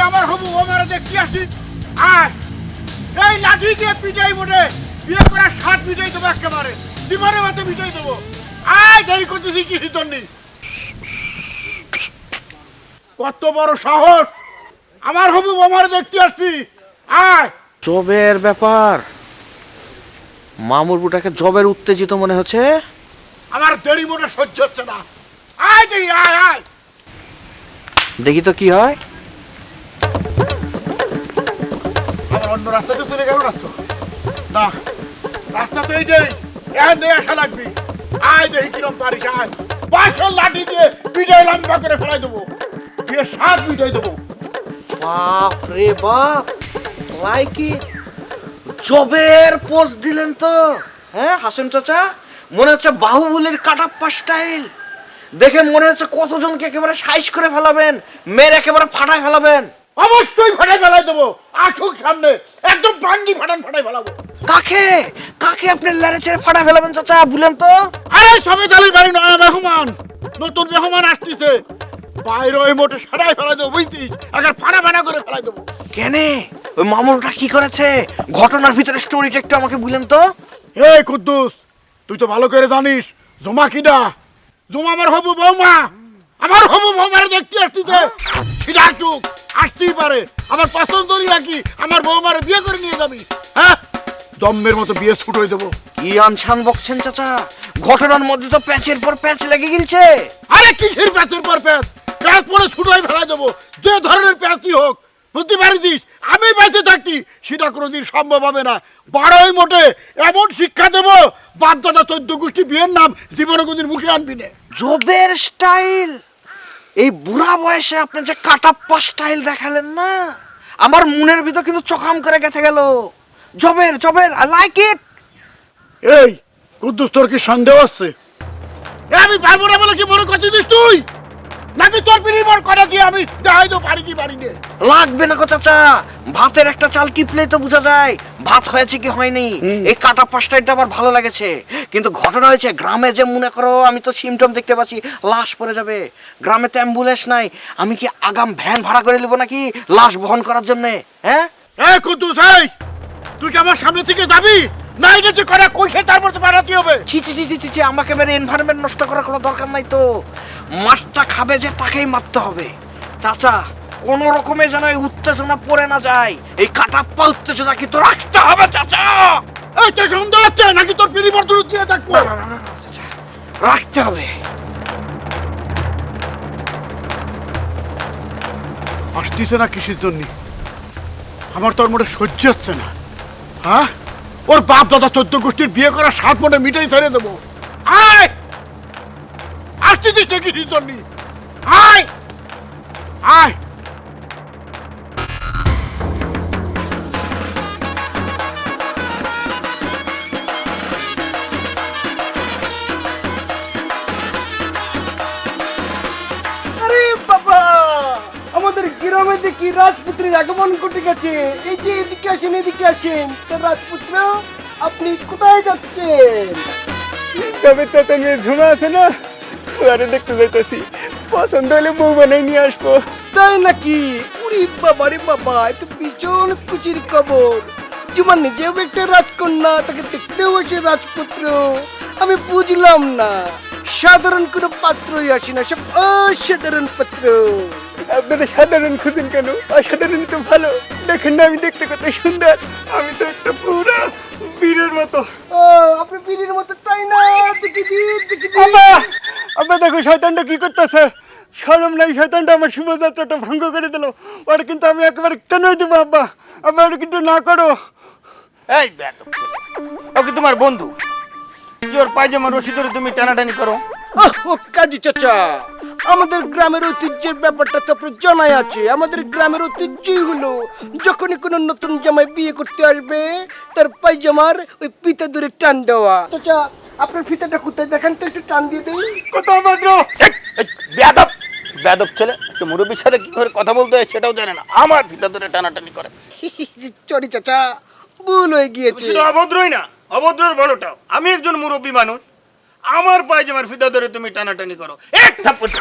আমার হবু আমার দেখতে আসি। আয়, এই লাঠি দিয়ে পিটাই মোটে বিয়ে করার 7 মিটাই দেবো, একেবারে দিবারে মতো মিটাই দেবো। আয় দেরি করতেছি কিছু তোর নেই। কত বড় সাহস, আমার হবু আমার দেখতে আসছি। আয়। জবের ব্যাপার, মামুর বুটাকে জবের উত্তেজিত মনে হচ্ছে। আমার দেরি মনে সহ্য হচ্ছে না। আয় দেখি, আয় আয়। দেখি তো কি হয়। আমার অন্য রাস্তাতে চলে গেল রাস্তা না, রাস্তা তো এইটাই, এখান দিয়ে আসা লাগবে। আয় দেখি কিরম পারিস। আয়, পাঁচশো লাঠি দিয়ে পিঠাই লম্বা করে ফেলাই দেবো, দিয়ে 7 পিঠাই দেবো। বাপ রে বাপ, লাইকি জবের পোজ দিলেন তো। হ্যাঁ হাসিম চাচা, মনে হচ্ছে বাহুবলীর কাটাপ্পা স্টাইল। দেখে মনে হচ্ছে কতজনকে একেবারে সাইজ করে ফেলাবেন, মেয়ের একেবারে ফাটায় ফেলাবেন। অবশ্যই ফাটাই ফেলাই দেবো, আঠুক সামনে একদম ভাঙ্গি ফাটান ফাটাই ফেলাবো। কাকে কাকে আপনি লেড়ে ছেড়ে ফাটায় ফেলাবেন চাচা, বলেন তো। আরে সবে চালের বাড়ি নয়া মেহমান, নতুন মেহমান আসতেছে, বাইরে ওই মোটে সারাই ফেলাই দেবো, বুঝছিস? এখন ফাটা ফাটা করে ফেলাই দেবো। কেনে ওই মামুরটা কি করেছে, ঘটনার ভিতরে স্টোরিটা একটু আমাকে বলেন তো। এই কুদ্দুস, তুই তো ভালো করে জানিস জমা কিডা। জমা আমার হবু বৌমা, আমার হবু বৌমারে দেখতে আসতেছে। সেটা চুক আসতেই পারে, আমার পছন্দই নাকি আমার বৌমারে বিয়ে করে নিয়ে যাবি? হ্যাঁ, জম্মের মতো বিয়ে ছুট হয়ে দেবো। কি আনছান বকছেন চাচা, ঘটনার মধ্যে তো প্যাচের পর প্যাচ লেগে গিলছে। আরে কিসের প্যাচের পর প্যাচ, প্যাচ পরে ছুট হয়ে ফেলাই দেবো, যে ধরনের প্যাচই হোক। বুঝতে পারিস, আমি বেঁচে থাকতি সেটা কোনোদিন সম্ভব হবে না। 12 মোটে এমন শিক্ষা দেবো, বাপ দাদা 14 গোষ্ঠী বিয়ের নাম জীবনে কোনদিন মুখে আনবি না। জবের স্টাইল, এই বুড়া বয়সে আপনি যে কাটাপ্পা স্টাইল দেখালেন না, আমার মনের ভিতর কিন্তু চকাম করে গেথে গেল। জবের জবের, আই লাইক ইট। এই কুদ্দুস, তোর কি সন্দেহ আছে? আমি পারবো না বলে কি মনে করছিস তুই? নাকি তোর বিনিময় করা দিয়ে আমি দেখাই তো পারি কি পারি না? লাগবে না গো চাচা, ভাতের একটা চাল টিপলেই তো বোঝা যায় ভাত হয়েছে কি হয়নি। এই কাটাপ্পা স্টাইলটা আমার ভালো লেগেছে, কিন্তু ঘটনা হয়েছে গ্রামে যে মনে করো আমি তো সিমটম দেখতে পাচ্ছি, লাশ পড়ে যাবে। গ্রামে তো অ্যাম্বুলেন্স নাই, আমি কি আগাম ভ্যান ভাড়া করে নেবো নাকি লাশ বহন করার জন্যে? হ্যাঁ এই কুদ্দুস, এই তুই কি আমার সামনে থেকে যাবি না এটা যে করা কইছে তারপর তো বাড়াতে হবে? ছি ছি ছি ছি ছি, আমাকে মেরে এনভায়রনমেন্ট নষ্ট করার কোনো দরকার নাই তো। মারটা খাবে যে তাকেই মারতে হবে। চাচা কোন রকমে যেন এই উত্তেজনা পড়ে না যায়, এই কাটাপ্পা উত্তেজনা কিন্তু রাখতে হবে চাচা। এই তো সন্দেহ হচ্ছে নাকি তোর পরিবর্তন দিয়ে থাকবো? না না না না চাচা, রাখতে হবে। আসতেছে না কিসের জন্য? আমার তোর মোটে সহ্য হচ্ছে না। হ্যাঁ, ওর বাপ দাদা 14 গোষ্ঠীর বিয়ে করা 7 মোটে মিটাই ছেড়ে দেবো। আয়, আসতেছিস না কিসের জন্য? আয় আয়। আরে বাবা, আমাদের গ্রামে দেখি রাজপুত্রের আগমন ঘটে গেছে। এই যে এদিকে আসেন, এদিকে আসেন। তা রাজপুত্র, আপনি কোথায় যাচ্ছেন? তবে চাচা মেয়ে ঝুমা আছে না, আরে দেখতে যাইতেছি, পছন্দ হলে বউ বানাই নিয়ে আসবো। তাই নাকি? উরি বাবা রে বাবা, এ তো ভীষণ খুশির খবর। জুমার নিজেও একটা রাজকন্যা, তাকে দেখতেও আসে রাজপুত্র। আমি বুঝলাম না, সাধারণ কোনো পাত্রই আসে না, সব অসাধারণ পাত্র। আপনারা সাধারণ খুঁজেন কেন? অসাধারণ তো ভালো। দেখেন না আমি দেখতে কত সুন্দর, আমি তো একটা পুরা বীরের মতো। ও, আপনি বীরের মতো, তাই না? দেখি বীর, দেখি বীর। আব্বা, আব্বা দেখো শয়তানটা কি করতেছে। শরম নাই, শয়তানটা আমার শুভযাত্রাটা ভঙ্গ করে দিল। ওর কিন্তু আমি একেবারে কেন দেবো আব্বা, আব্বা ওর কিন্তু না করো। এই বেয়াদব ছেলে, ও কি তোমার বন্ধু? কি ওর পায়জামা রশি ধরে তুমি টানাটানি করো? ও কাজী চাচা, আমাদের গ্রামের ঐতিহ্যের ব্যাপারটা তো আপনার জানাই আছে। আমাদের গ্রামের ঐতিহ্যই হলো যখনই কোনো নতুন জামাই বিয়ে করতে আসবে, তার পায়জামার ওই ফিতা ধরে টান দেওয়া। চাচা, আপনার ফিতাটা কোথায় দেখেন তো, একটু টান দিয়ে দেই। কত ভদ্র বেয়াদব বেয়াদব ছেলে, একটু মুরব্বীর সাথে কি করে কথা বলতে হয় সেটাও জানে না, আমার ভিতর ধরে টানাটানি করে। সরি চাচা, ভুল হয়ে গিয়েছে। শুধু অভদ্রই না, অভদ্রের বড়টাও। আমি একজন মুরব্বী মানুষ, আমার পায়জামার ফিতা ধরে তুমি টানাটানি করো, এক থাপ্পড়।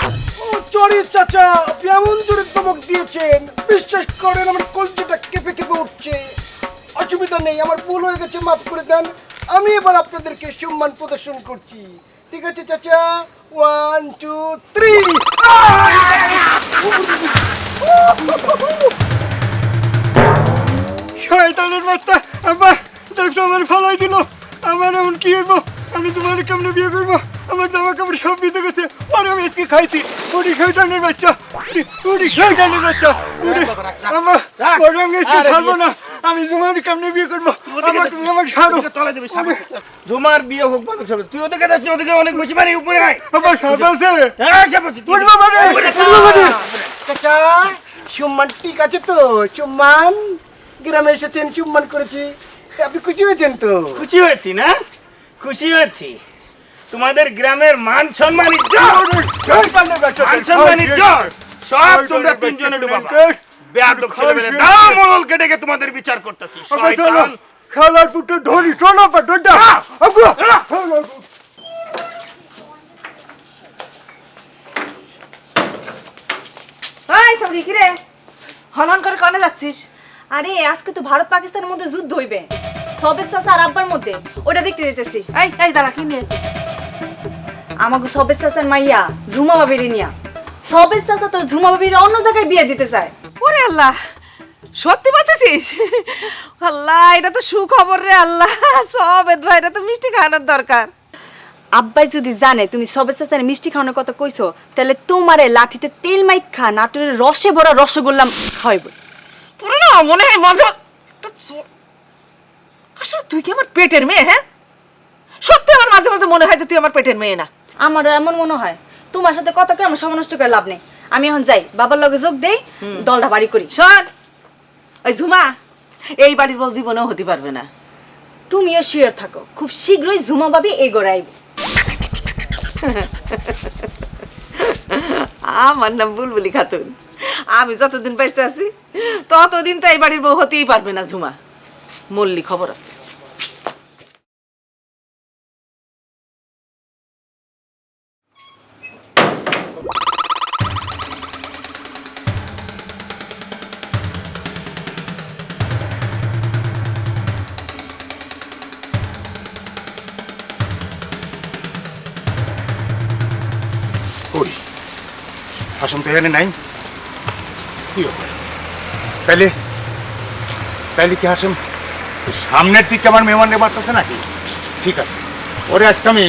ও সরি চাচা, আপনি এমন জোরে ধমক দিয়েছেন, বিশ্বাস করেন আমার কলজিটা কেঁপে কেঁপে উঠছে। অসুবিধা নেই, আমার ভুল হয়ে গেছে, মাফ করে দেন। আমি এবার আপনাদেরকে সম্মান প্রদর্শন করছি। ঠিক আছে চাচা 1 2 3 শয়তানের বাচ্চা আব্বা দেখো আমার ফালাই দিল আমার এমন কি হইব আমি তোমার কেমনে বিয়ে করব আমার জামা কাপড় সব বিতে গেছে আর আমি আজকে খাইছি ওরি শয়তানের বাচ্চা ওরি শয়তানের বাচ্চা আমার বড় আমি ছাড়বো না আমি তোমার কেমনে বিয়ে করব আমার তুমি আমার ছাড়ো তলে দিবি জুমার বিয়ে হোক বাবা চলে তুই ওদিকে যাস ওদিকে অনেক বেশি পানি উপরে আয় আমার সাপ আছে হ্যাঁ সাপ আছে উঠবো বাবা চাচা সম্মান ঠিক আছে তো সম্মান গ্রামে এসেছেন সম্মান করেছি আপনি খুশি হয়েছেন তো খুশি হয়েছি না খুশি হয়েছি তোমাদের গ্রামের মান সম্মান মান সম্মান সব তোমরা তিনজনে ডুবাবা বেয়াদব ছেলেমেয়ে দাও মোড়লকে ডেকে তোমাদের বিচার করতেছি শয়তান খালার ফুটে ধরি চলো ডোডা আগুয়া হাই সবরি কি রে হনন করে কোনে যাচ্ছিস? আরে আজকে তো ভারত পাকিস্তানের মধ্যে যুদ্ধ হইবে সবেত চাচা আর আব্বার মধ্যে ওটা দেখতে যেতেছি। এই এই দাঁড়া কি নে আমাকে সবেত চাচার মাইয়া ঝুমা বাবির নিয়া সবেত চাচা তো ঝুমা বাবির অন্য জায়গায় বিয়ে দিতে চায়। ওরে আল্লাহ সত্যি বলতেছিস? আল্লাহ এটা তো সুখবর রে আল্লাহ সবেদ ভাই এটা তো মিষ্টি খাওয়ানোর দরকার। আব্বাই যদি জানে তুমি সবেত চাচার মিষ্টি খাওয়ানোর কথা কইছো তাহলে তোমারে লাঠিতে তেল মাইখা নাটোরের রসে ভরা রসগোল্লা খাওয়াইব। তোর না মনে হয় মাঝে মাঝে আসলে তুই কি আমার পেটের মেয়ে? হ্যাঁ সত্যি আমার মাঝে মাঝে মনে হয় যে তুই আমার পেটের মেয়ে না। আমারও এমন মনে হয়। তোমার সাথে কথা কই আমার সময় নষ্ট করে লাভ নেই। আমি এখন যাই বাবার লগে যোগ দেই দলটা বাড়ি করি। শোন ওই ঝুমা এই বাড়ির বউ জীবনেও হতে পারবে না। তুমিও শিওর থাকো খুব শীঘ্রই ঝুমা ভাবি এই গোড়াইব। আমার নাম বুলবুলি খাতুন। আমি যতদিন বেঁচে আছি ততদিন তো এই বাড়ির বউ হতেই পারবে না ঝুমা। মল্লি খবর আছে। কই হাসম তো এখানে নাই কি হবে তাইলে তাইলে কি হাসম সামনের দিকে আমার মেহমানরে মারতেছে নাকি? ঠিক আছে ওরে আজকে আমি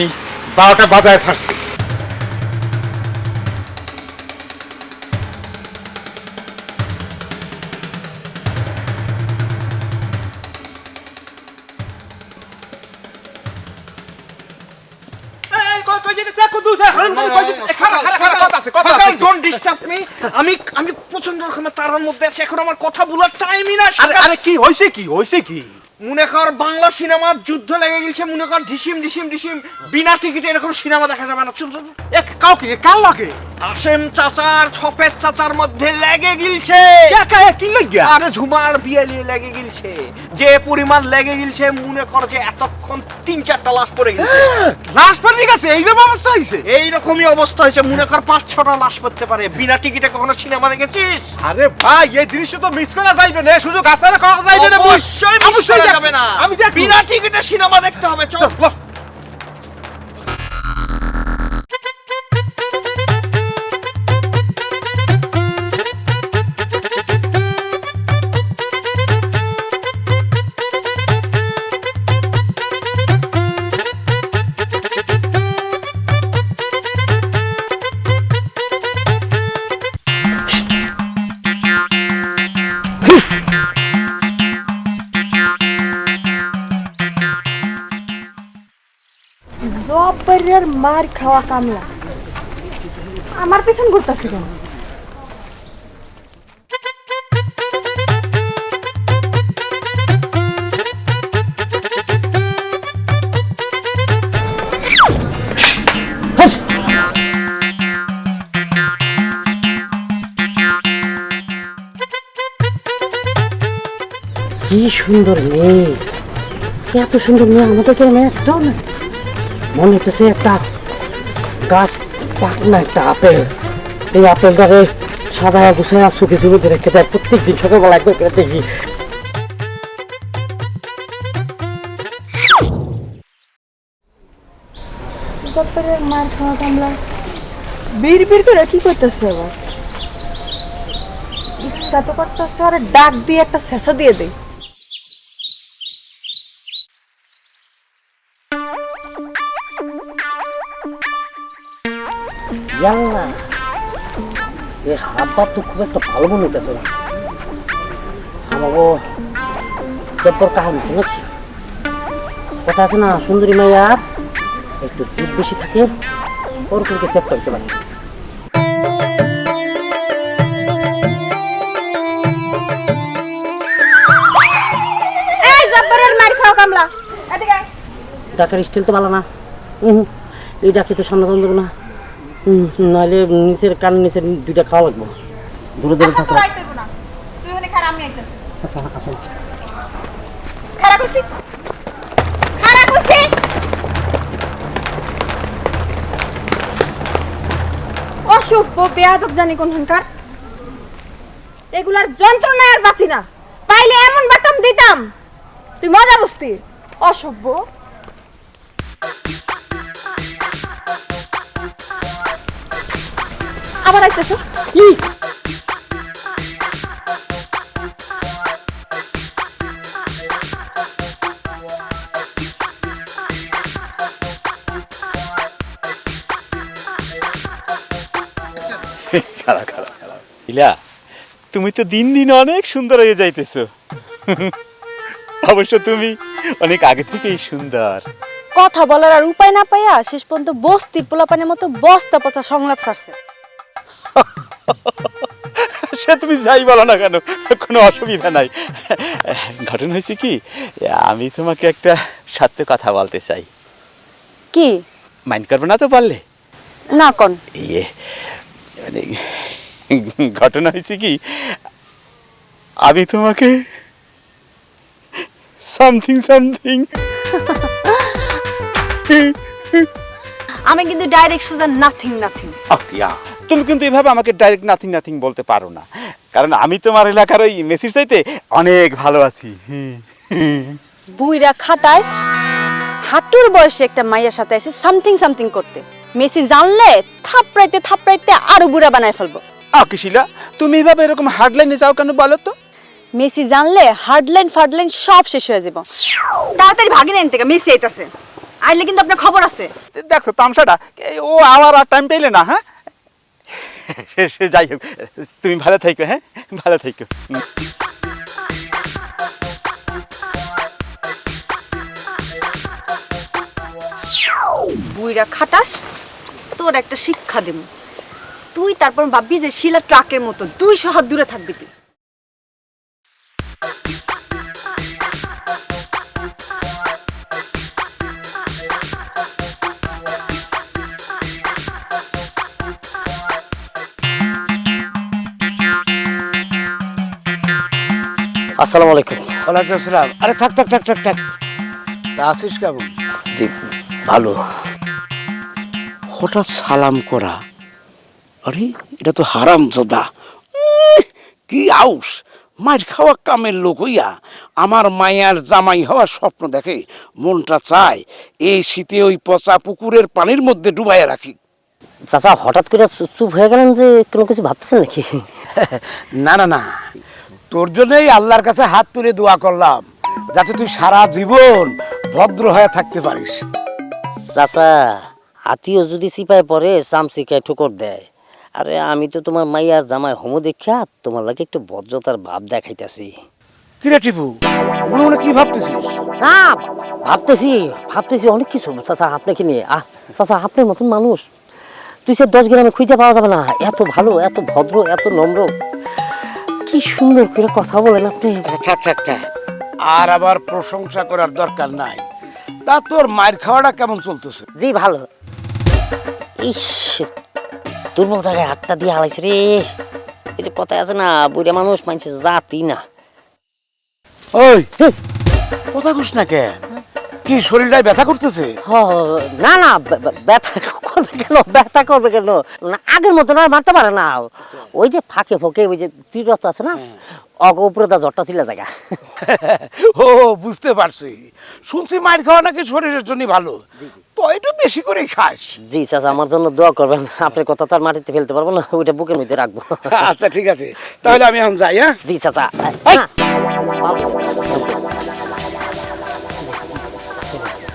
12টা বাজায় ছাড়ছি। আমি প্রচন্ড রকমের তারার মধ্যে আছি এখন আমার কথা বলার টাইমই না। আরে কি হইছে কি হইছে কি? মনে কর বাংলা সিনেমার যুদ্ধ লেগে গেছে মনে কর ঢিসিম ঢিসিম ঢিসিম বিনা টিকিটে এরকম সিনেমা দেখা যাবে না। চল চল কাউকে কার লাগে? হাসেম চাচার ছপের চাচার মধ্যে লেগে গিলছে। কি লাগিয়া? আরে ঝুমার বিয়ে নিয়ে লেগে গিলছে যে পরিমাণ লেগে গিলছে মনে কর যে এতক্ষণ 3-4টা লাশ পড়ে গেছে। লাশ পড়ে গেছে এইরকম অবস্থা হইছে? এইরকমই অবস্থা হয়েছে মনে কর 5-6টা লাশ পড়তে পারে। বিনা টিকিটে কখনো সিনেমা দেখেছিস? আরে ভাই এই দৃশ্য তো মিস করা যাইবে না, সুযোগ আছে না করা যাইবে না। অবশ্যই মিস করা যাবে না। আমি দেখ বিনা টিকিটে সিনেমা দেখতে হবে। চল জব্বরের মার খাওয়া কামলা আমার পেছন ঘুরতেছে কেন? কি সুন্দর মেয়ে, এত সুন্দর মেয়ে আমাদের গ্রামে একটাও না। মনে হচ্ছে একটা গাছ পাকনা একটা আপেল, এই আপেলটাকে সাজায় গুছায় চোখে চুখে রেখে দেয় প্রত্যেক দিন সকালবেলা একবার করে দেখি। তারপরে মার খাওয়া কামলা বীর বীর করে কি করতেছে আবার? ইচ্ছা তো করতেছে আরে ডাক দিয়ে একটা শেষা দিয়ে দেই। জানলা এ হাব্বা তো খুব একটা ভালো মনে হইতেছে না। আমাকে জব্বর কাহিনী শুনেছি, কথা আছে না, সুন্দরী মাইয়ার একটু জিদ বেশি থাকে, ওরকম কিছু একটা হইতে পারে। এই জব্বরের মার খাও কামলা, এদিকে আয়। ডাকের স্টিল তো ভালো না, এই ডাকে তো সামনে যাওয়া যাবে না, নাহলে নিচের কান নিচের দুইটা খাওয়া লাগবো, দূরে দূরে থাকো। তোরা আইতে হইবো না, তুই ওখানে খারাপ আমি আইতেছি। আচ্ছা আসুন। খারাপ হইছি, খারাপ হইছি। অসভ্য বেয়াদব জানি কোনখানকার, এগুলার যন্ত্রণায় আর বাঁচি না, পাইলে এমন বাটাম দিতাম তুই মজা বুঝতি। অসভ্য। আবার আইতেছ কি? ইলা, তুমি তো দিন দিন অনেক সুন্দর হয়ে যাইতেছো। অবশ্য তুমি অনেক আগে থেকেই সুন্দর। কথা বলার আর উপায় না পাইয়া শেষ পর্যন্ত বস্তির পোলাপানের মতো বস্তা পচা সংলাপ ছাড়ছে। সে তুমি যাই বলো না কেন, কোনো অসুবিধা নাই। ঘটনা হয়েছে কি, আমি তোমাকে একটা সত্য কথা বলতে চাই। কি? মাইন্ড করবে না তো বললে? না কোন ইয়ে মানে ঘটনা হয়েছে কি, আমি তোমাকে সামথিং সামথিং। আমি কিন্তু ডাইরেক্ট সোজা নাথিং নাথিং। তুমি কিন্তু এভাবে আমাকে ডাইরেক্ট নাথিং নাথিং বলতে পারো না, কারণ আমি তোমার এলাকার ওই মেসির চাইতে অনেক ভালো আছি। বুইরা খাটাইস, হাঁটুর বয়সে একটা মাইয়ার সাথে এসে সামথিং সামথিং করতে, মেসি জানলে থাপড়াইতে থাপড়াইতে আরো বুড়া বানায় ফেলবো। কিশিলা, তুমি এভাবে এরকম হার্ডলাইনে যাও কেন বলো তো? মেসি জানলে হার্ডলাইন ফার্ডলাইন সব শেষ হয়ে যাব। তাড়াতাড়ি ভাগি নেন থেকে, মেসি আইতাছে, আইলে কিন্তু আপনার খবর আছে। দেখছো তামসাটা, ও আমার আর টাইম পেলে না। হ্যাঁ যাই হোক, তুমি ভালো থাইকো। হ্যাঁ ভালো থাইকো। বুইরা খাটাস, তোর একটা শিক্ষা দেব। তুই তারপর ভাববি যে শিলা ট্রাকের মতো 200 হাত দূরে থাকবি তুই। আসসালামু আলাইকুম। ওয়ালাইকুম আসসালাম। আরে থাক থাক থাক থাক থাক, তা আছিস কেমন? জি ভালো। হঠাৎ সালাম করা, আরে এটা তো হারাম জাদা। কি আউস, মার খাওয়া কামের লোক হইয়া আমার মায়ার জামাই হওয়ার স্বপ্ন দেখে, মনটা চায় এই শীতে ওই পচা পুকুরের পানির মধ্যে ডুবাইয়া রাখি। চাচা হঠাৎ করে চুপ হয়ে গেলেন যে, কোনো কিছু ভাবতেছেন নাকি? না না না, তোর জন্যই আল্লাহর কাছে হাত তুলে দোয়া করলাম, যাতে তুই সারা জীবন ভদ্র হয়ে থাকতে পারিস। চাচা, আত্মীয় যদি সিপাই পরে চামচিকায় ঠোকর দেয়, আরে আমি তো তোমার মাইয়ার জামাই হোমো দেখা তোমার লাগে একটু ভদ্রতার ভাব দেখাইতেছি। কিরে টিপু, মনে মনে কি ভাবতেছিস? না ভাবতেছি ভাবতেছি অনেক কিছু চাচা আপনাকে নিয়ে। চাচা আপনার মতন মানুষ 2-10 গ্রামে খুঁজে পাওয়া যাবে না, এত ভালো, এত ভদ্র, এত নম্র, কি সুন্দর করে কথা বলেন আপনি। থাক থাক থাক, আর আবার প্রশংসা করার দরকার নাই। তা তোর মায়ের খাওয়াটা কেমন চলতেছে? জি ভালো। ইস, দুর্বল জায়গায় হাতটা দিয়ে হালাইছে রে। এই যে কথা আছে না, বুড়া মানুষ মানছে জাতি না। ওই কথা কুস না কেন? কি শরীরটায় ব্যথা করতেছে? না না, ব্যথা করবে কেন? ব্যথা করবে কেন? না, আগের মতো না, মারতে পারে না। ওই যে ফাঁকে ফোঁকে ওই যে তীরথ আছে না, অগ উপরে তা জ্বরটা ছিল জায়গা। ও বুঝতে পারছি। শুনছি মার খাওয়া নাকি শরীরের জন্য ভালো, তো একটু বেশি করেই খাস। জি চাচা, আমার জন্য দোয়া করবেন। আপনার কথা তো আর মাটিতে ফেলতে পারবো না, ওইটা বুকের মধ্যে রাখবো। আচ্ছা ঠিক আছে, তাহলে আমি এখন যাই। হ্যাঁ জি চাচা।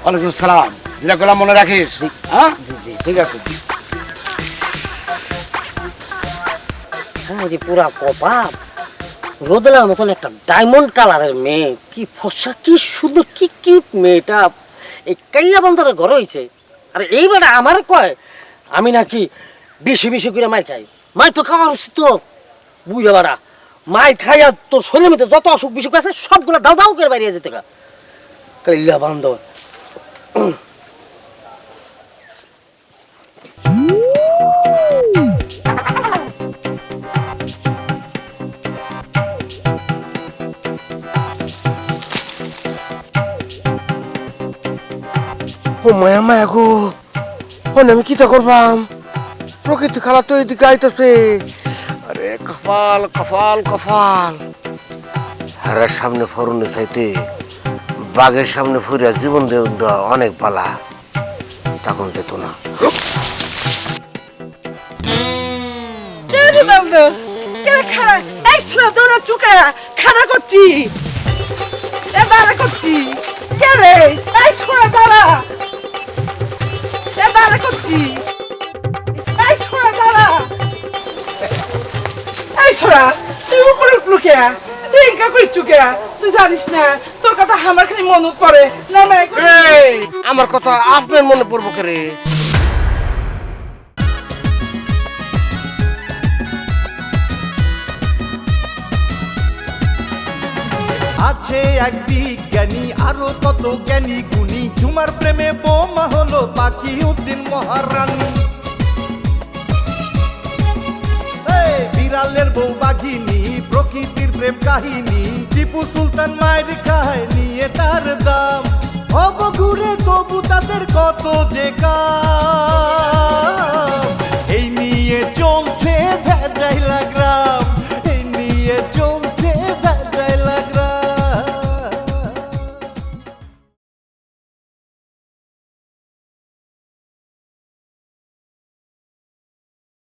ওয়ালাইকুম সালাম। যেটা করলাম মনে রাখিস। হ্যাঁ ঠিক আছে। ওই যে পুরা কপাল রোদেলার মতন একটা ডায়মন্ড কালারের মেয়ে, কি ফর্সা, কি সুন্দর, কি কিউট মেয়েটা। এই কাইলা বান্দারের ঘর হয়েছে, আর এইবার আমার কয় আমি নাকি বেশি বেশি করে মাই খাই। মাই তো খাওয়ার উচিত তোর, বুঝে বাড়া। মাই খাই আর তোর শরীরের মধ্যে যত অসুখ বিসুখ আছে সবগুলো দাও দাও করে বাইরে যেতে গা কাইলা বান্দর। ও মায়া মায়া গো, আমি কিটা করবাম? প্রকৃতি খেলা তো এদিকে আইতেছে। আরে কপাল কপাল কপাল। হারার সামনে ফরনে চাইতে বাঘের সামনে ফুরিয়া জীবন দেওয়া অনেক বালা। তখন যেত না। খানা করছি, দাঁড়া করছি, কে রে? এই ছোড়া দাঁড়া, দাঁড়া করছি, এই ছোড়া দাঁড়া, এই ছোড়া তুই উপরে উঠলু কে? টিঙ্কা করছু কে? তুই জানিস না তোর কথা আমার খালি মনে পড়ে না? আমার কথা আপনার মনে পড়বো কে রে? আছে এক বিজ্ঞানী, আরো কত জ্ঞানী গুণী। ঝুমার প্রেমে বোমা হলো বাকি উদ্দিন মহারানী। বিড়ালের বউ বাঘিনী, প্রকৃতির প্রেম কাহিনী। টিপু সুলতান মায়ের খায় নিয়ে তার দাম। অবঘুরে তবু তাদের কত যে কাজ।